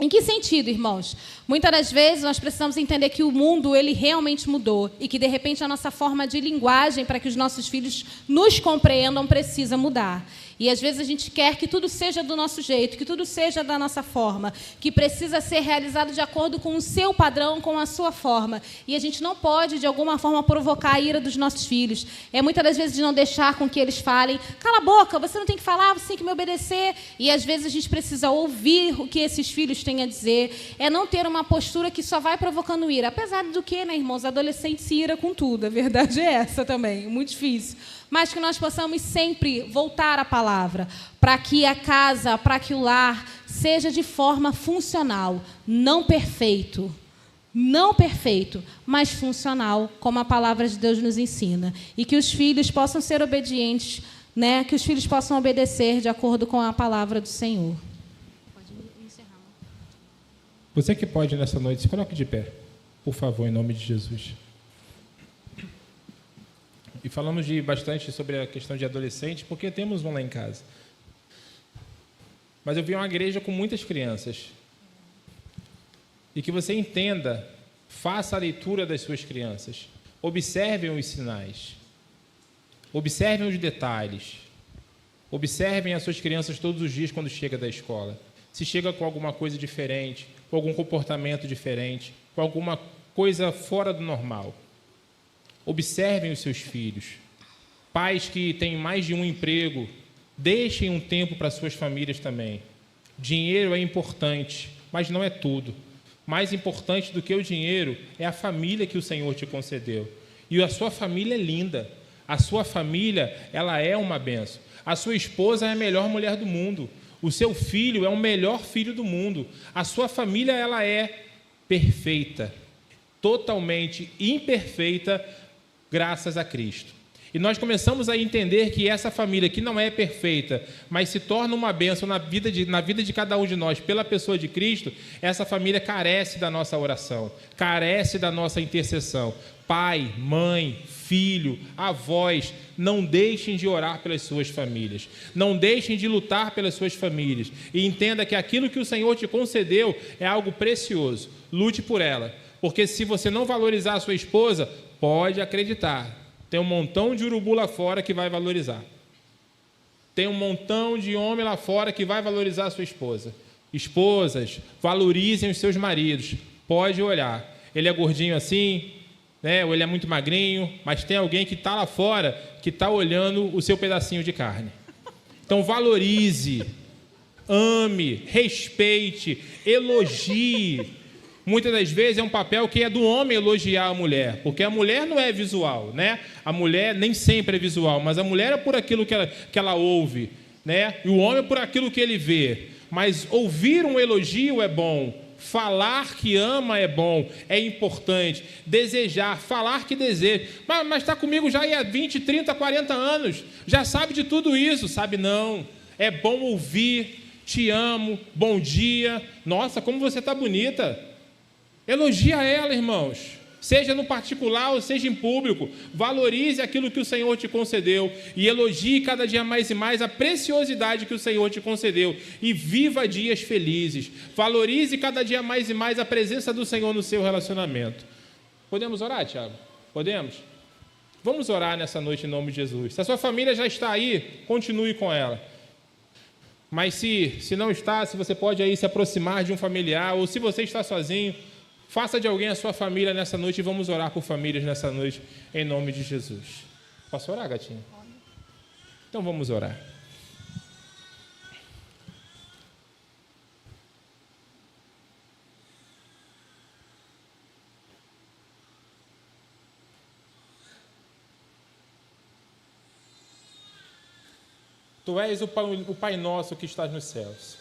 Em que sentido, irmãos? Muitas das vezes nós precisamos entender que o mundo ele realmente mudou e que, de repente, a nossa forma de linguagem para que os nossos filhos nos compreendam precisa mudar. E, às vezes, a gente quer que tudo seja do nosso jeito, que tudo seja da nossa forma, que precisa ser realizado de acordo com o seu padrão, com a sua forma. E a gente não pode, de alguma forma, provocar a ira dos nossos filhos. É muitas das vezes de não deixar com que eles falem, cala a boca, você não tem que falar, você tem que me obedecer. E, às vezes, a gente precisa ouvir o que esses filhos têm a dizer. É não ter uma postura que só vai provocando ira. Apesar do que, né, irmãos, adolescentes se ira com tudo. A verdade é essa também, muito difícil. Mas que nós possamos sempre voltar à palavra, para que a casa, para que o lar seja de forma funcional, não perfeito, mas funcional, como a palavra de Deus nos ensina. E que os filhos possam ser obedientes, né? Que os filhos possam obedecer de acordo com a palavra do Senhor. Pode encerrar. Você que pode nessa noite, se coloque de pé, por favor, em nome de Jesus. E falamos bastante sobre a questão de adolescente, porque temos um lá em casa. Mas eu vi uma igreja com muitas crianças. E que você entenda, faça a leitura das suas crianças. Observem os sinais. Observem os detalhes. Observem as suas crianças todos os dias quando chega da escola. Se chega com alguma coisa diferente, com algum comportamento diferente, com alguma coisa fora do normal. Observem os seus filhos. Pais que têm mais de um emprego, deixem um tempo para suas famílias também. Dinheiro é importante, mas não é tudo. Mais importante do que o dinheiro é a família que o Senhor te concedeu. E a sua família é linda. A sua família, ela é uma bênção. A sua esposa é a melhor mulher do mundo. O seu filho é o melhor filho do mundo. A sua família, ela é perfeita, totalmente imperfeita, graças a Cristo. E nós começamos a entender que essa família que não é perfeita, mas se torna uma bênção na vida de cada um de nós, pela pessoa de Cristo, essa família carece da nossa oração, carece da nossa intercessão. Pai, mãe, filho, avós, não deixem de orar pelas suas famílias, não deixem de lutar pelas suas famílias, e entenda que aquilo que o Senhor te concedeu é algo precioso. Lute por ela, porque se você não valorizar a sua esposa, pode acreditar, tem um montão de urubu lá fora que vai valorizar. Tem um montão de homem lá fora que vai valorizar a sua esposa. Esposas, valorizem os seus maridos. Pode olhar. Ele é gordinho assim, né? Ou ele é muito magrinho, mas tem alguém que está lá fora que está olhando o seu pedacinho de carne. Então valorize, ame, respeite, elogie. Muitas das vezes é um papel que é do homem elogiar a mulher, porque a mulher não é visual, né? A mulher nem sempre é visual, mas a mulher é por aquilo que ela ouve, né? E o homem é por aquilo que ele vê. Mas ouvir um elogio é bom, falar que ama é bom, é importante, desejar, falar que deseja. Mas está comigo já há 20, 30, 40 anos, já sabe de tudo isso, sabe não. É bom ouvir, te amo, bom dia, nossa, como você está bonita. Elogia ela, irmãos, seja no particular ou seja em público. Valorize aquilo que o Senhor te concedeu e elogie cada dia mais e mais a preciosidade que o Senhor te concedeu e viva dias felizes. Valorize cada dia mais e mais a presença do Senhor no seu relacionamento. Podemos orar, Tiago? Podemos? Vamos orar nessa noite em nome de Jesus. Se a sua família já está aí, continue com ela. Mas se não está, se você pode aí se aproximar de um familiar ou se você está sozinho, faça de alguém a sua família nessa noite e vamos orar por famílias nessa noite, em nome de Jesus. Posso orar, gatinho? Então vamos orar. Tu és o Pai nosso que estás nos céus.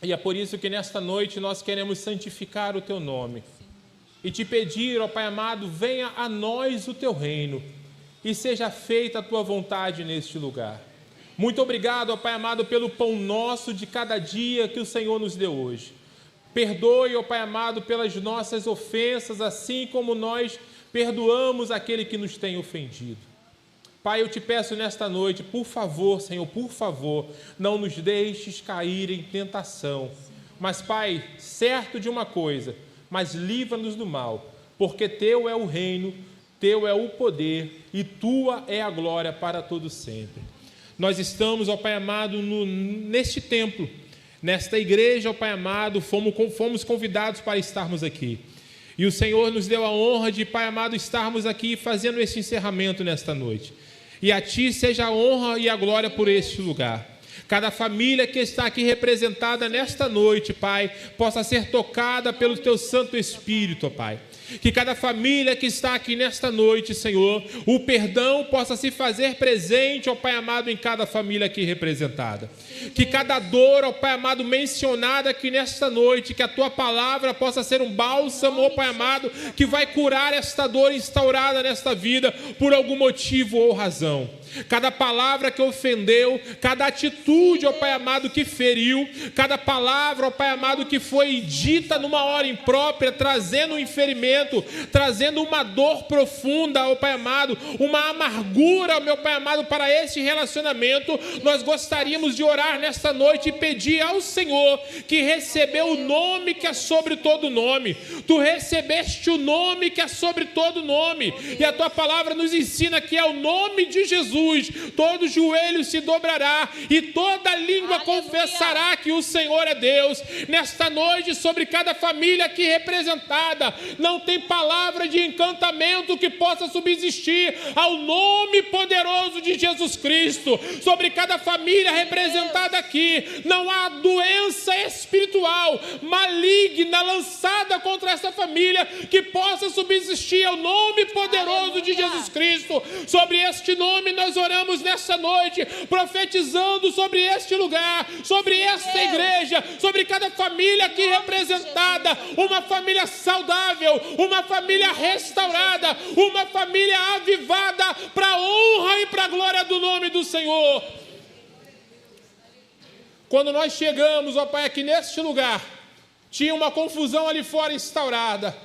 E é por isso que nesta noite nós queremos santificar o Teu nome. E te pedir, ó Pai amado, venha a nós o Teu reino e seja feita a Tua vontade neste lugar. Muito obrigado, ó Pai amado, pelo pão nosso de cada dia que o Senhor nos deu hoje. Perdoe, ó Pai amado, pelas nossas ofensas, assim como nós perdoamos aquele que nos tem ofendido. Pai, eu te peço nesta noite, por favor, Senhor, por favor, não nos deixes cair em tentação. Mas, Pai, certo de uma coisa, mas livra-nos do mal, porque Teu é o reino, Teu é o poder e Tua é a glória para todo sempre. Nós estamos, ó Pai amado, neste templo, nesta igreja, ó Pai amado, fomos convidados para estarmos aqui. E o Senhor nos deu a honra de, Pai amado, estarmos aqui fazendo esse encerramento nesta noite. E a Ti seja a honra e a glória por este lugar. Cada família que está aqui representada nesta noite, Pai, possa ser tocada pelo Teu Santo Espírito, Pai. Que cada família que está aqui nesta noite, Senhor, o perdão possa se fazer presente, ó Pai amado, em cada família aqui representada. Que cada dor, ó Pai amado, mencionada aqui nesta noite, que a Tua palavra possa ser um bálsamo, ó Pai amado, que vai curar esta dor instaurada nesta vida por algum motivo ou razão. Cada palavra que ofendeu, cada atitude, ó Pai amado, que feriu, cada palavra, ó Pai amado, que foi dita numa hora imprópria, trazendo um ferimento, trazendo uma dor profunda, ó Pai amado, uma amargura, meu Pai amado, para esse relacionamento, nós gostaríamos de orar nesta noite e pedir ao Senhor que recebeu o nome que é sobre todo nome. Tu recebeste o nome que é sobre todo nome, e a Tua palavra nos ensina que é o nome de Jesus Jesus, todo joelho se dobrará e toda língua confessará que o Senhor é Deus. Nesta noite, sobre cada família aqui representada, não tem palavra de encantamento que possa subsistir ao nome poderoso de Jesus Cristo. Sobre cada família representada aqui, não há doença espiritual maligna lançada contra essa família que possa subsistir ao nome poderoso de Jesus Cristo. Sobre este nome nós oramos nessa noite, profetizando sobre este lugar, sobre esta igreja, sobre cada família aqui representada, uma família saudável, uma família restaurada, uma família avivada para a honra e para a glória do nome do Senhor. Quando nós chegamos, ó Pai, aqui neste lugar, tinha uma confusão ali fora instaurada.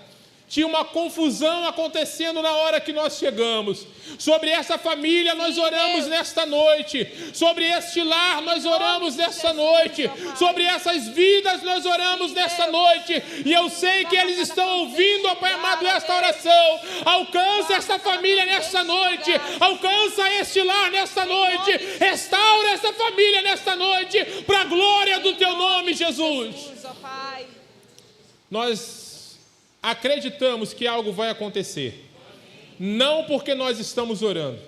Tinha uma confusão acontecendo na hora que nós chegamos. Sobre essa família nós oramos nesta noite. Sobre este lar nós oramos nesta noite. Sobre essas vidas nós oramos nesta noite. E eu sei que eles estão ouvindo, ó Pai amado, esta oração. Alcança esta família nesta noite. Alcança este lar nesta noite. Restaura essa família nesta noite. Para a glória do Teu nome, Jesus. Nós acreditamos que algo vai acontecer, não porque nós estamos orando,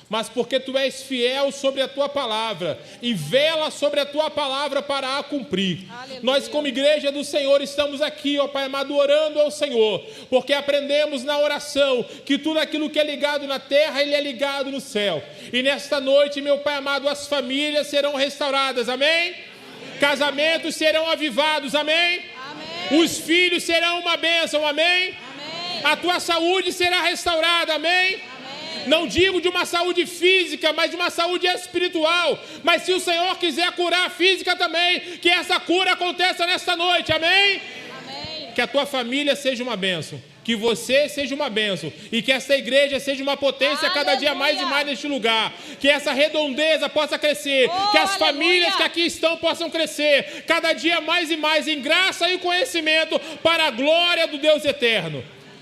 mas porque Tu és fiel sobre a Tua palavra e vela sobre a Tua palavra para a cumprir. Aleluia. Nós, como igreja do Senhor, estamos aqui, ó Pai amado, orando ao Senhor, porque aprendemos na oração que tudo aquilo que é ligado na terra, Ele é ligado no céu. E nesta noite, meu Pai amado, as famílias serão restauradas, amém? Amém. Casamentos serão avivados, amém? Os filhos serão uma bênção, amém? Amém? A tua saúde será restaurada, amém? Amém? Não digo de uma saúde física, mas de uma saúde espiritual. Mas se o Senhor quiser curar a física também, que essa cura aconteça nesta noite, amém? Amém? Que a tua família seja uma bênção, que você seja uma bênção e que essa igreja seja uma potência cada dia mais e mais neste lugar. Que essa redondeza possa crescer, que as famílias que aqui estão possam crescer cada dia mais e mais em graça e conhecimento para a glória do Deus eterno.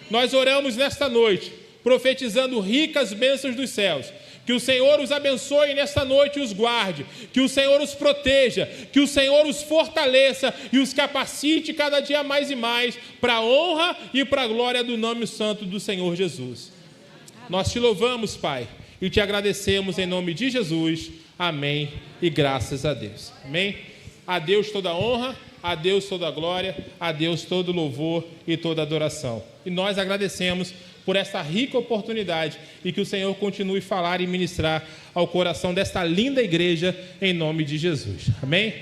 Nós oramos nesta noite, profetizando ricas bênçãos dos céus. Que o Senhor os abençoe nesta noite e os guarde, que o Senhor os proteja, que o Senhor os fortaleça e os capacite cada dia mais e mais para a honra e para a glória do nome santo do Senhor Jesus. Nós te louvamos, Pai, e te agradecemos em nome de Jesus. Amém e graças a Deus. Amém? A Deus toda a honra, a Deus toda a glória, a Deus todo louvor e toda adoração. E nós agradecemos por esta rica oportunidade e que o Senhor continue a falar e ministrar ao coração desta linda igreja em nome de Jesus. Amém?